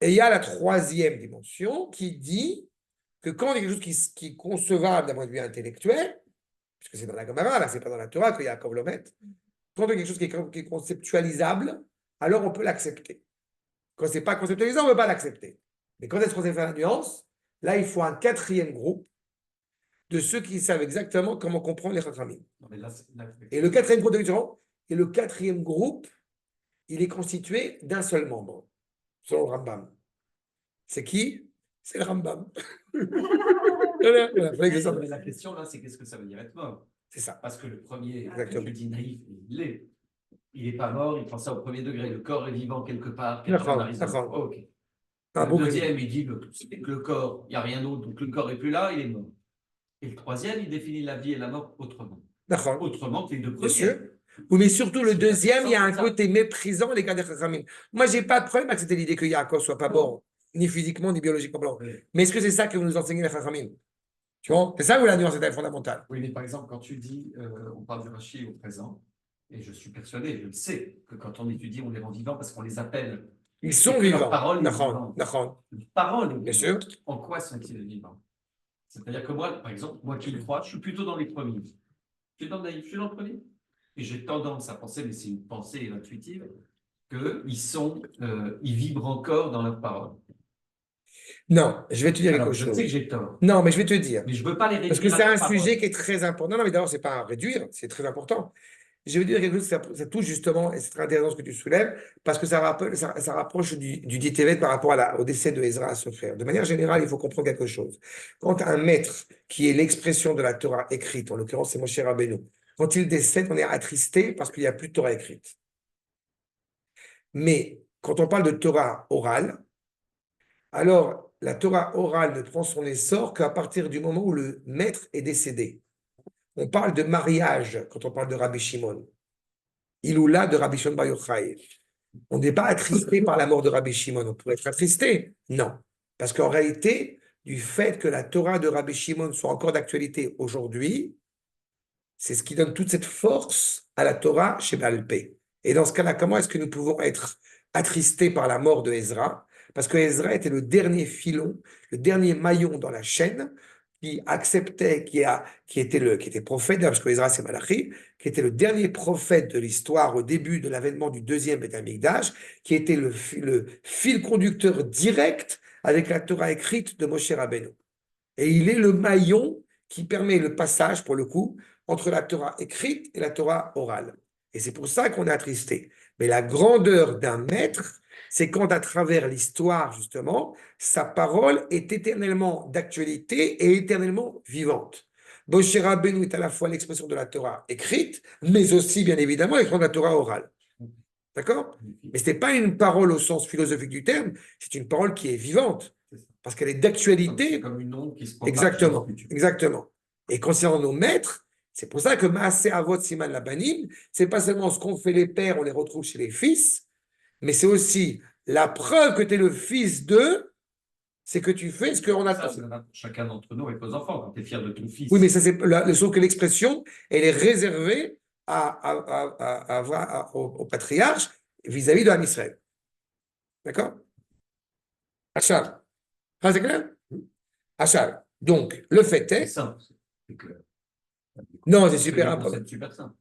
Et il y a la troisième dimension qui dit que quand il y a quelque chose qui est concevable d'un point de vue intellectuel, puisque c'est dans la Gemara, là, c'est pas dans la Torah que Yaakov le met, quand il y a quelque chose qui est conceptualisable, alors on peut l'accepter. Quand ce n'est pas conceptualisable, on ne peut pas l'accepter. Mais quand est-ce qu'on sait faire la nuance? Là, il faut un quatrième groupe de ceux qui savent exactement comment comprendre les Chachamim. Et le quatrième groupe et le quatrième groupe, il est constitué d'un seul membre, selon le Rambam. C'est qui? C'est le Rambam. Mais la question là, c'est qu'est-ce que ça veut dire être mort? C'est ça. Parce que le premier, exactement. tu dis naïf, il l'est. Il n'est pas mort, il prend ça au premier degré. Le corps est vivant quelque part. Okay. Le deuxième, il dit que le corps, il n'y a rien d'autre, donc le corps n'est plus là, il est mort. Et le troisième, il définit la vie et la mort autrement. Autrement que les deux premiers. Oui, mais surtout le deuxième, il y a un côté méprisant à l'égard des Chachamim. Moi, je n'ai pas de problème avec cette idée que Yaakov ne soit pas mort, ni physiquement, ni biologiquement. Mais est-ce que c'est ça que vous nous enseignez les Chachamim? Tu vois? C'est ça où la nuance est fondamentale? Oui, mais par exemple, quand tu dis, on parle du Rashi au présent, et je suis persuadé, je le sais, que quand on étudie, on les rend vivants parce qu'on les appelle. Ils sont vivants. Leurs paroles, bien sûr. En quoi sont-ils vivants? C'est-à-dire que moi, par exemple, moi qui le crois, je suis plutôt dans les premiers. Je suis dans le premier. Et j'ai tendance à penser, mais c'est une pensée intuitive, qu'ils vibrent encore dans leurs paroles. Non, je vais te dire quelque chose. Je sais que j'ai tort. Non, mais je vais te dire. Mais je ne veux pas les réduire. Parce que c'est un sujet qui est très important. Non, mais d'abord, ce n'est pas à réduire, c'est très important. Je veux dire quelque chose, ça touche justement, et c'est très intéressant ce que tu soulèves, parce que ça rapproche du dit Tevet par rapport au décès de Ezra à Sofer. De manière générale, il faut comprendre quelque chose. Quand un maître, qui est l'expression de la Torah écrite, en l'occurrence c'est Moshe Rabbeinu, quand il décède, on est attristé parce qu'il n'y a plus de Torah écrite. Mais quand on parle de Torah orale, alors la Torah orale ne prend son essor qu'à partir du moment où le maître est décédé. On parle de mariage quand on parle de Rabbi Shimon. Iloula de Rabbi Shimon Bar Yochai. On n'est pas attristé par la mort de Rabbi Shimon. On pourrait être attristé. Non. Parce qu'en réalité, du fait que la Torah de Rabbi Shimon soit encore d'actualité aujourd'hui, c'est ce qui donne toute cette force à la Torah chez Baal Pé. Et dans ce cas-là, comment est-ce que nous pouvons être attristés par la mort de Ezra? Parce que Ezra était le dernier filon, le dernier maillon dans la chaîne qui acceptait, qui était prophète, parce que Ezra c'est Malachi, qui était le dernier prophète de l'histoire au début de l'avènement du deuxième Beth Amikdash, qui était le fil conducteur direct avec la Torah écrite de Moshe Rabbeinu. Et il est le maillon qui permet le passage, pour le coup, entre la Torah écrite et la Torah orale. Et c'est pour ça qu'on est attristé. Mais la grandeur d'un maître, c'est quand à travers l'histoire, justement, sa parole est éternellement d'actualité et éternellement vivante. Moshe Rabbeinu est à la fois l'expression de la Torah écrite, mais aussi, bien évidemment, l'expression de la Torah orale. D'accord? Mais ce n'est pas une parole au sens philosophique du terme, c'est une parole qui est vivante. parce qu'elle est C'est d'actualité. comme une onde qui se propage. Exactement, exactement. Et concernant nos maîtres, c'est pour ça que Maaseh Avot Siman Labanim, c'est pas seulement ce qu'ont fait les pères, on les retrouve chez les fils, mais c'est aussi la preuve que tu es le fils d'eux, c'est que tu fais ce qu'on Ça, attend. c'est pour chacun d'entre nous et vos enfants, quand tu es fier de ton fils. Oui, mais ça, sauf que l'expression, elle est réservée au patriarche vis-à-vis de l'âme Israël. D'accord? Achal. Ah, c'est clair? Achal. Donc, le fait C'est est. simple. C'est clair. Non, c'est super important. C'est super simple.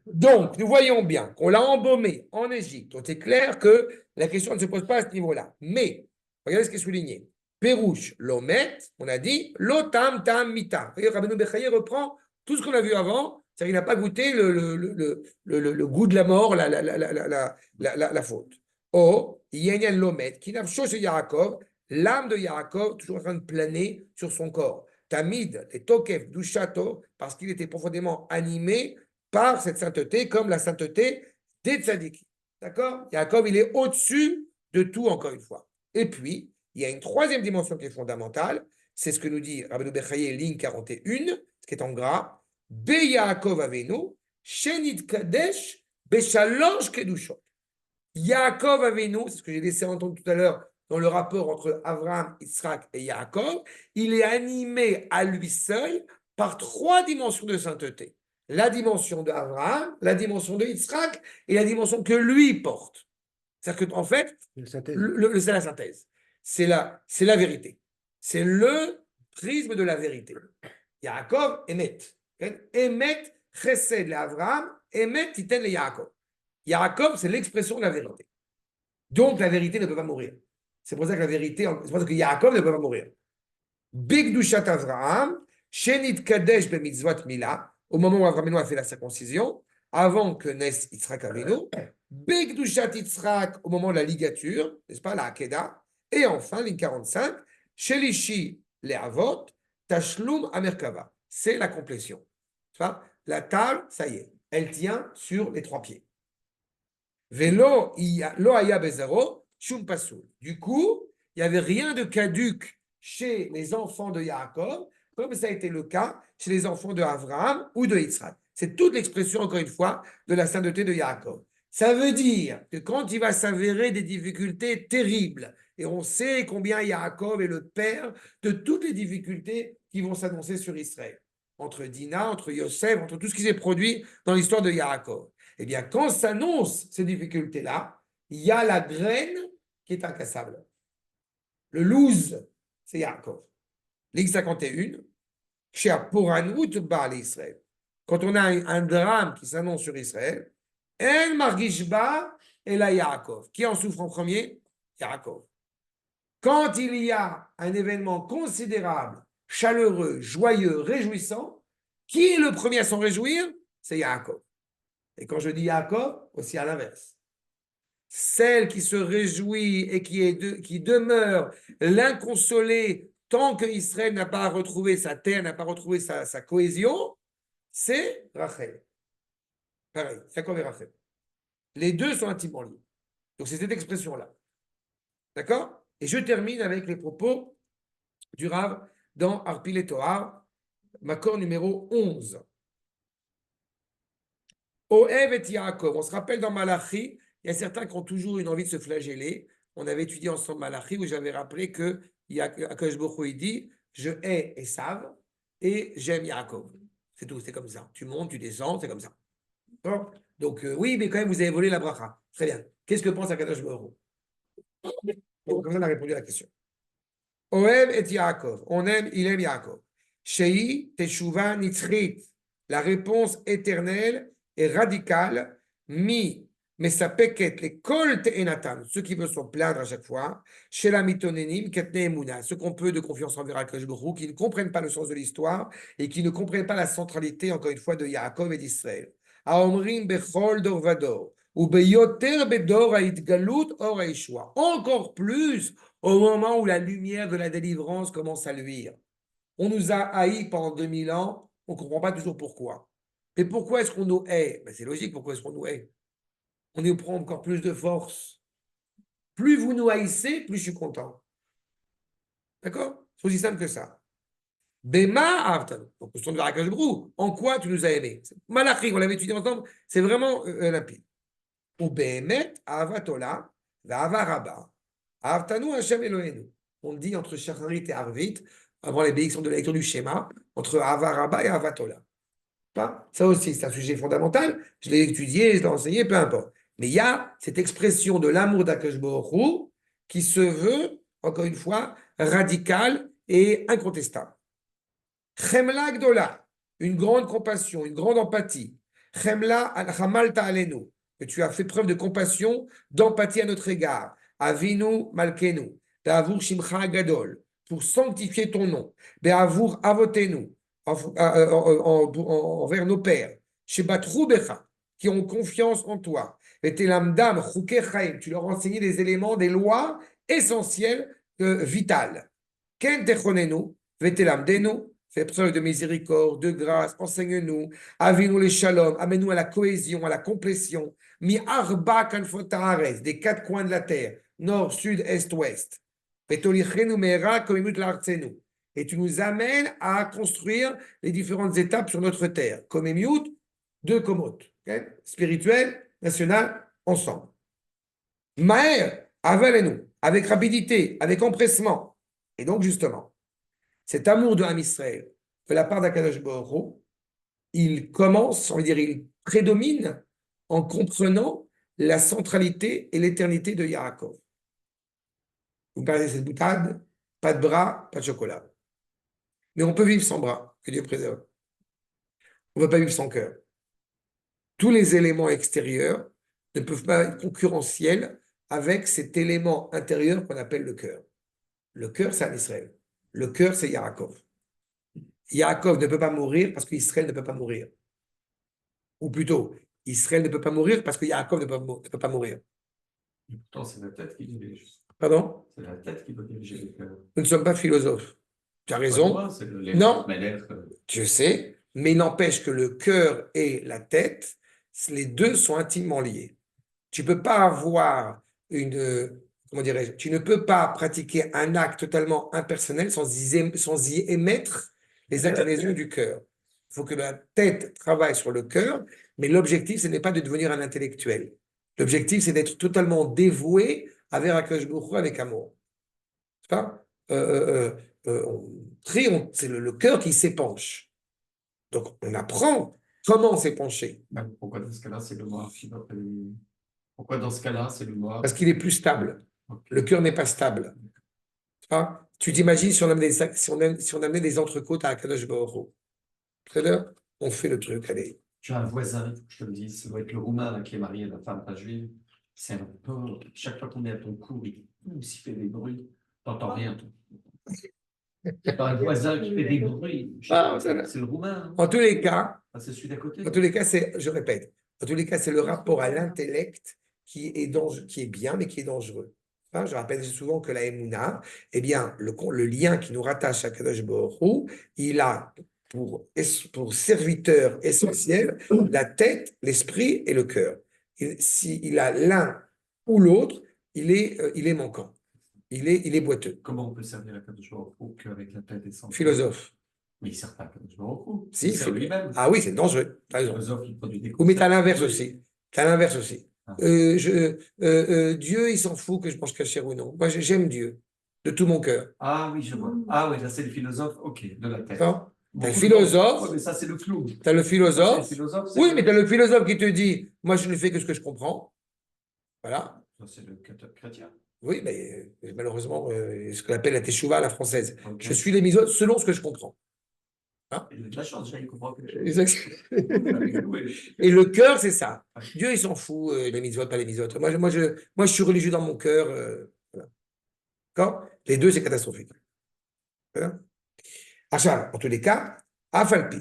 Donc, nous voyons bien qu'on l'a embaumé en Égypte. Donc, c'est clair que la question ne se pose pas à ce niveau-là. Mais, regardez ce qui est souligné. Pérouche, l'omet, on a dit, l'otam tam mita. Vous voyez, Rabbeinu Bechaye reprend tout ce qu'on a vu avant, c'est-à-dire qu'il n'a pas goûté le goût de la mort, la faute. Oh, Yenyan l'omet, qui n'a chose de Yaakov, l'âme de Yaakov, toujours en train de planer sur son corps. Tamid, les tokef du château, parce qu'il était profondément animé par cette sainteté, comme la sainteté des tzaddik. D'accord? Yaakov, il est au-dessus de tout, encore une fois. Et puis, il y a une troisième dimension qui est fondamentale, c'est ce que nous dit Rabbeinu Bechaye, ligne 41, ce qui est en gras. Be Yaakov Avenu, Shenit Kadesh, Beshalosh Kedushot. Yaakov Avenu, c'est ce que j'ai laissé entendre tout à l'heure dans le rapport entre Abraham, Yitzhak et Yaakov, il est animé à lui seul par trois dimensions de sainteté. La dimension d'Abraham, la dimension de Yitzhak et la dimension que lui porte. C'est-à-dire qu'en fait, c'est la synthèse. C'est la vérité. C'est le prisme de la vérité. Yaakov, Emet. Emet, Chesed, l'Abraham, Emet, Titen, le Yaakov. Yaakov, c'est l'expression de la vérité. Donc, la vérité ne peut pas mourir. C'est pour ça que la vérité, c'est pour ça que Yaakov ne peut pas mourir. Bigdushat Avraham, Shenit Kadesh bemitzvot Mila, au moment où Avraham a fait la circoncision, avant que naisse Yitzhak Avinu, Bigdushat Yitzhak, au moment de la ligature, n'est-ce pas, la Hakeda, et enfin, ligne 45, Shelishi Leavot, Tashlum Amerkava. C'est la complétion. La table, ça y est, elle tient sur les trois pieds. Velo lo haya bezaro shum pasoul. Du coup, il n'y avait rien de caduc chez les enfants de Yaakov, comme ça a été le cas chez les enfants de Abraham ou de Yitzhak. C'est toute l'expression, encore une fois, de la sainteté de Yaakov. Ça veut dire que quand il va s'avérer des difficultés terribles, et on sait combien Yaakov est le père de toutes les difficultés qui vont s'annoncer sur Israël, entre Dina, entre Yosef, entre tout ce qui s'est produit dans l'histoire de Yaakov. Eh bien, quand s'annoncent ces difficultés-là, il y a la graine qui est incassable. Le loose, c'est Yaakov. Ligne 51, chez Aporanut Baal Israël. Quand on a un drame qui s'annonce sur Israël, El Margishba et la Yaakov. Qui en souffre en premier? Yaakov. Quand il y a un événement considérable, chaleureux, joyeux, réjouissant, qui est le premier à s'en réjouir? C'est Yaakov. Et quand je dis Yaakov, aussi à l'inverse. Celle qui se réjouit et qui demeure l'inconsolée tant que Israël n'a pas retrouvé sa terre, n'a pas retrouvé sa cohésion, c'est Rachel. Pareil, Yaakov et Rachel. Les deux sont intimement liés. Donc c'est cette expression-là. D'accord? Et je termine avec les propos du Rav dans Arpil et Torah, Makor numéro 11. Oev et Yaakov. On se rappelle dans Malachi, il y a certains qui ont toujours une envie de se flageller. On avait étudié ensemble Malachi où j'avais rappelé que Akash Baruch Hu dit je hais Esav et j'aime Yaakov. C'est tout, c'est comme ça. Tu montes, tu descends, c'est comme ça. Bon. Donc oui, mais quand même, vous avez volé la bracha. Très bien. Qu'est-ce que pense Akash Baruch Hu? Bon, comme ça, on a répondu à la question. Oev et Yaakov. On aime, il aime Yaakov. Shei Teshuva Nitzrit. La réponse éternelle et radical, mais ça peket les kolt et Nathan, ceux qui veulent s'en plaindre à chaque fois, chez la mitonénim, ketne emuna, ceux qu'on peut de confiance envers Akadosh Baruch Hu, qui ne comprennent pas le sens de l'histoire et qui ne comprennent pas la centralité, encore une fois, de Yaakov et d'Israël. Aomrim bechol dor vador, ou beyoter bedor haitgalut or haishua. Encore plus au moment où la lumière de la délivrance commence à luire. On nous a haïs pendant 2000 ans, on ne comprend pas toujours pourquoi. Et pourquoi est-ce qu'on nous hait? Ben c'est logique, pourquoi est-ce qu'on nous hait? On nous prend encore plus de force Plus vous nous haïssez, plus je suis content. D'accord? C'est aussi simple que ça. Bema Avtan. Donc, question de Akash Brou. En quoi tu nous as aimés? Malachim, on l'avait étudié ensemble, c'est vraiment limpide. Ou Behemet Avatola, Vava Rabba, Avtanu Hashem Elohenu. On dit entre Shacharit et Arvit, avant les bénédictions de la lecture du schéma, entre Ava Rabba et Avatola. Ça aussi, c'est un sujet fondamental. Je l'ai étudié, je l'ai enseigné, peu importe. Mais il y a cette expression de l'amour d'Akash Baruch Hu qui se veut, encore une fois, radical et incontestable. Chemla Gdola, une grande compassion, une grande empathie. Chemla Hamalta Alenu, que tu as fait preuve de compassion, d'empathie à notre égard. Avinu Malkenu, Be'avur Shimcha Gadol, pour sanctifier ton nom. Be'avur Avotenu, envers nos pères. Shebatrou Becha, qui ont confiance en toi. Et Telamdam Chukei Chaim, tu leur as enseigné des éléments, des lois essentielles, vitales. Ken Techonenu, Vetelamdenu, fais preuve de miséricorde, de grâce, enseigne-nous, avinu les shalom, amène-nous à la cohésion, à la complétion, mi arba kanfotares, des quatre coins de la terre, nord, sud, est, ouest. Et tu nous amènes à construire les différentes étapes sur notre terre. Komemiut, deux komot, okay? Spirituel, national, ensemble. Maher, avalez-nous, avec rapidité, avec empressement. Et donc, justement, cet amour de Ham Israël, de la part d'Akadosh Baruch Hu, il commence, on va dire, il prédomine en comprenant la centralité et l'éternité de Yaakov. Vous parlez de cette boutade, pas de bras, pas de chocolat. Mais on peut vivre sans bras, que Dieu préserve. On ne peut pas vivre sans cœur. Tous les éléments extérieurs ne peuvent pas être concurrentiels avec cet élément intérieur qu'on appelle le cœur. Le cœur, c'est Ham Israël. Le cœur, c'est Yaakov. Yaakov ne peut pas mourir parce qu'Israël ne peut pas mourir. Ou plutôt, Israël ne peut pas mourir parce que Yaakov ne peut pas mourir. Et pourtant, c'est la tête qui dirige. Pardon? C'est la tête qui doit diriger le cœur. Nous ne sommes pas philosophes. Tu as raison. Non, je sais, mais il n'empêche que le cœur et la tête, les deux sont intimement liés. Tu ne peux pas avoir comment dirais-je, tu ne peux pas pratiquer un acte totalement impersonnel sans y émettre les inclinaisons du cœur. Il faut que la tête travaille sur le cœur, mais l'objectif, ce n'est pas de devenir un intellectuel. L'objectif, c'est d'être totalement dévoué avec Akadosh Baruch Hu, avec amour. C'est pas c'est le cœur qui s'épanche. Donc, on apprend comment s'épancher. Pourquoi dans ce cas-là, c'est le noir? Pourquoi dans ce cas-là, c'est le noir? Parce qu'il est plus stable. Le cœur n'est pas stable. Tu t'imagines si on amenait des entrecôtes à Akadosh Baruch Hu. Très bien, on fait le truc, allez. Tu as un voisin, je te le dis, ça doit être le Roumain là, qui est marié à la femme pas juive. C'est un peu. Chaque fois qu'on est à ton cours, il fait des bruits. T'entends rien. C'est pas un voisin qui fait des bruits. C'est le Roumain. Hein. En tous les cas, c'est celui d'à côté. En tous les cas, je répète, en tous les cas, c'est le rapport à l'intellect qui est bien, mais qui est dangereux. Je rappelle souvent que la Emouna, eh bien, le lien qui nous rattache à Kadosh Baruch Hu, il a pour serviteur essentiel la tête, l'esprit et le cœur. S'il a l'un ou l'autre, il est manquant. Il est boiteux. Comment on peut servir à Kadosh Baruch Hu qu'avec la tête et sans philosophe? Mais il ne sert pas à Kadosh Baruch Hu. Si, il sert lui-même. Ah oui, c'est dangereux. Le philosophe, il produit des Ou mais tu as l'inverse aussi. Tu as l'inverse aussi. Ah. Dieu, il s'en fout que je mange kasher ou non. Moi, j'aime Dieu de tout mon cœur. Ah oui, je vois. Ah oui, là, c'est le philosophe, ok, de la tête. Tu as le philosophe. Mais ça, c'est le clou. Tu as le philosophe. Oui, mais tu as le philosophe philosophe qui te dit, moi, je ne fais que ce que je comprends. Voilà. C'est le chrétien. Oui, mais malheureusement, ce qu'on appelle la teshuva à la française. Okay. Je suis les misotes selon ce que je comprends. Il a de la chance, déjà, il comprend quelque chose. Exact. Et le cœur, c'est ça. Dieu, il s'en fout, les misotes, pas les misotes. Moi, je suis religieux dans mon cœur. Voilà. D'accord? Les deux, c'est catastrophique. Voilà. Achab, en tous les cas, Afalpi.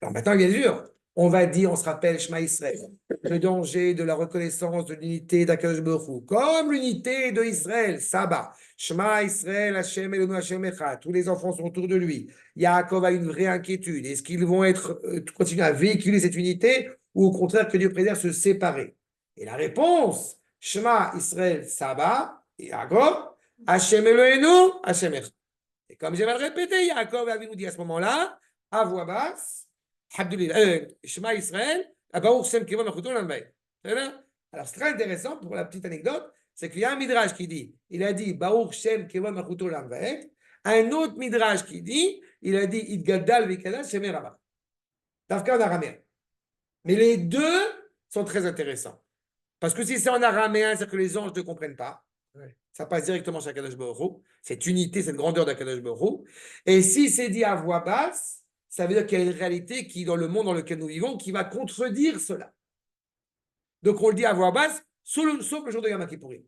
Alors maintenant, bien sûr, on va dire, on se rappelle Shema Israël, le danger de la reconnaissance de l'unité d'Akadosh Baruch Hu, comme l'unité de Israël, Saba, Shema Israël, Hashem Eloheinu Hashem Echad, tous les enfants sont autour de lui. Yaakov a une vraie inquiétude. Est-ce qu'ils vont continuer à véhiculer cette unité ou au contraire que Dieu préserve se séparer? Et la réponse, Shema Israël, Saba, Yaakov, Hachem Eloheinu, Hachem Echad. Et comme je vais le répéter, Yaakov nous dit à ce moment-là, à voix basse, Shema Israël, Baruch Shem Kevon Machuto Lambaï. Alors, c'est très intéressant pour la petite anecdote, c'est qu'il y a un midrash qui dit, il a dit Baruch Shem Kevon Machuto Lambaï, un autre midrash qui dit, il a dit Idgadal Vikadal Shem Rabba. Tafka en araméen. Mais les deux sont très intéressants. Parce que si c'est en araméen, c'est que les anges ne comprennent pas. Ça passe directement chez Akadosh Baruch Hu. Cette unité, cette grandeur d'Akadosh Baruch Hu. Et si c'est dit à voix basse, ça veut dire qu'il y a une réalité qui, dans le monde dans lequel nous vivons, qui va contredire cela. Donc on le dit à voix basse, sauf le jour de Yom Kippourim.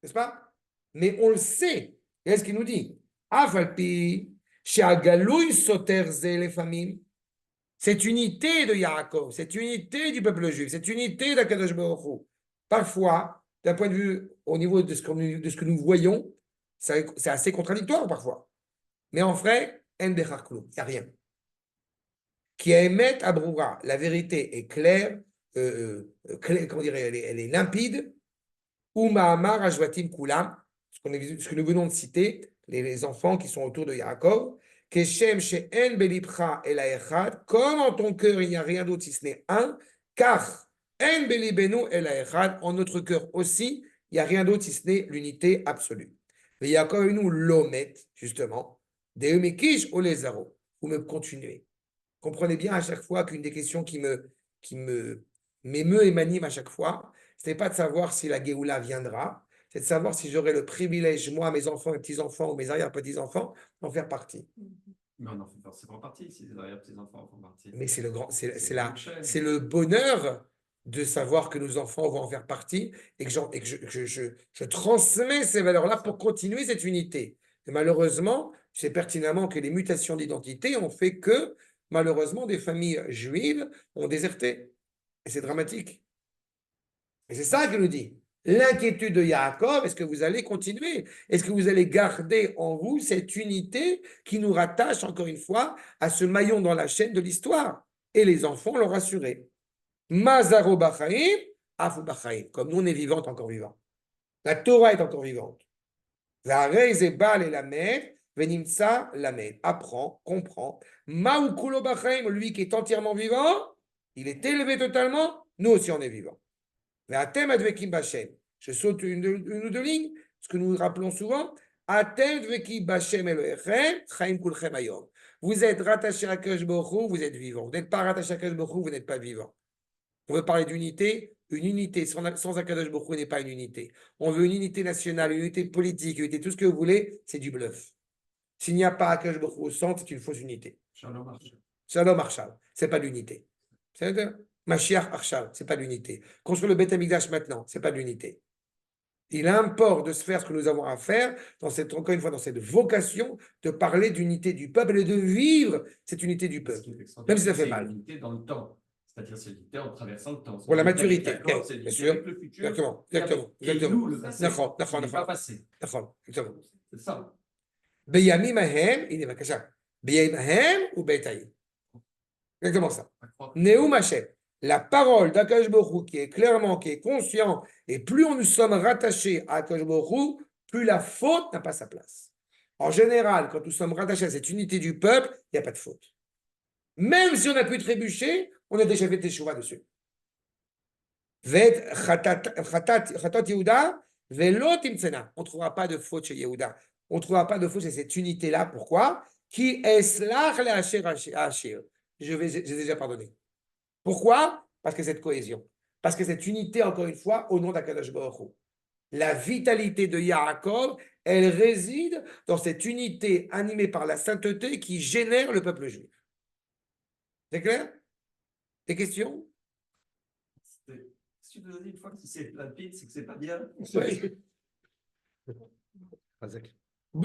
N'est-ce pas? Mais on le sait. Qu'est-ce qu'il nous dit? Afalpi, Shagalouy Soter les familles. Cette unité de Yaakov, cette unité du peuple juif, cette unité d'Akadosh Baruch Hu, parfois, d'un point de vue au niveau de ce que nous voyons, c'est assez contradictoire parfois. Mais en vrai, il n'y a rien. Qui émet Abroura, la vérité est claire, comment dire, elle est limpide. Uma Amar Ajvatim Kulam, ce que nous venons de citer, les enfants qui sont autour de Yaakov. Keshem she'en belibcha el ha'echad, comme en ton cœur il n'y a rien d'autre si ce n'est un, car en belibenu el ha'echad, en notre cœur aussi, il n'y a rien d'autre si ce n'est l'unité absolue. Et Yaakov nous l'omet, justement, Deumikish ou les zaro. Vous me continuez. Comprenez bien à chaque fois qu'une des questions qui m'émeut et m'anime à chaque fois, ce n'est pas de savoir si la Géoula viendra, c'est de savoir si j'aurai le privilège, moi, mes enfants, mes petits-enfants ou mes arrière-petits-enfants, d'en faire partie. Mais on en fait forcément partie, si les arrière-petits-enfants en font partie. Mais c'est le bonheur de savoir que nos enfants vont en faire partie et que je transmets ces valeurs-là pour continuer cette unité. Et malheureusement, je sais pertinemment que les mutations d'identité ont fait que, malheureusement, des familles juives ont déserté. Et c'est dramatique. Et c'est ça qu'il nous dit. L'inquiétude de Yaakov, est-ce que vous allez continuer? Est-ce que vous allez garder en vous cette unité qui nous rattache, encore une fois, à ce maillon dans la chaîne de l'histoire? Et les enfants l'ont rassuré. Mazaro Bachaim, Afu Bachaim. Comme nous, on est vivante, encore vivant. La Torah est encore vivante. Varei Zebal et Lamed, Venimsa Lamed. Apprends, comprends. Maoukulo Bachaim, lui qui est entièrement vivant, il est élevé totalement, nous aussi on est vivants. Je saute une ou deux lignes, ce que nous rappelons souvent. Vous êtes rattaché à Akadosh Baruch Hu, vous êtes vivant. Vous n'êtes pas rattaché à Akadosh Baruch Hu, vous n'êtes pas vivant. On veut parler d'unité. Une unité sans Akadosh Baruch Hu n'est pas une unité. On veut une unité nationale, une unité politique, une unité, tout ce que vous voulez, c'est du bluff. S'il n'y a pas Akadosh Baruch Hu au centre, c'est une fausse unité. Shalom Marshall. Shalom Marshall, c'est pas l'unité. Mashiach Arshal, ce n'est pas l'unité. Construire le Beth Amikdash maintenant, ce n'est pas l'unité. Il importe de se faire ce que nous avons à faire, encore une fois, dans cette vocation de parler d'unité du peuple et de vivre cette unité du peuple, même si ça fait mal. C'est l'unité dans le temps, c'est-à-dire c'est l'unité en traversant le temps. Pour la maturité, c'est bien sûr. avec le futur. Exactement. Et nous, le passé, il n'est pas passé. C'est ça. Beyamim ahem, il est makasha. Beyamim ahem ou beytaïm. Exactement ça. Neum Hashem. La parole d'Akadosh Baruch Hu qui est clairement, qui est conscient, et plus nous sommes rattachés à Akadosh Baruch Hu, plus la faute n'a pas sa place. En général, quand nous sommes rattachés à cette unité du peuple, il n'y a pas de faute. Même si on a pu trébucher, on a déjà fait des choix dessus. Chatat Yehuda, velo timtsena. On ne trouvera pas de faute chez Yehuda. On ne trouvera pas de faute chez cette unité-là. Pourquoi? Qui eslach le Asher. J'ai déjà pardonné. Pourquoi? Parce que cette cohésion. Parce que cette unité, encore une fois, au nom d'Akadosh Baruch Hu. La vitalité de Yaakov, elle réside dans cette unité animée par la sainteté qui génère le peuple juif. C'est clair? Des questions? Si tu nous as dit une fois que c'est limpide, c'est que c'est pas bien. Oui.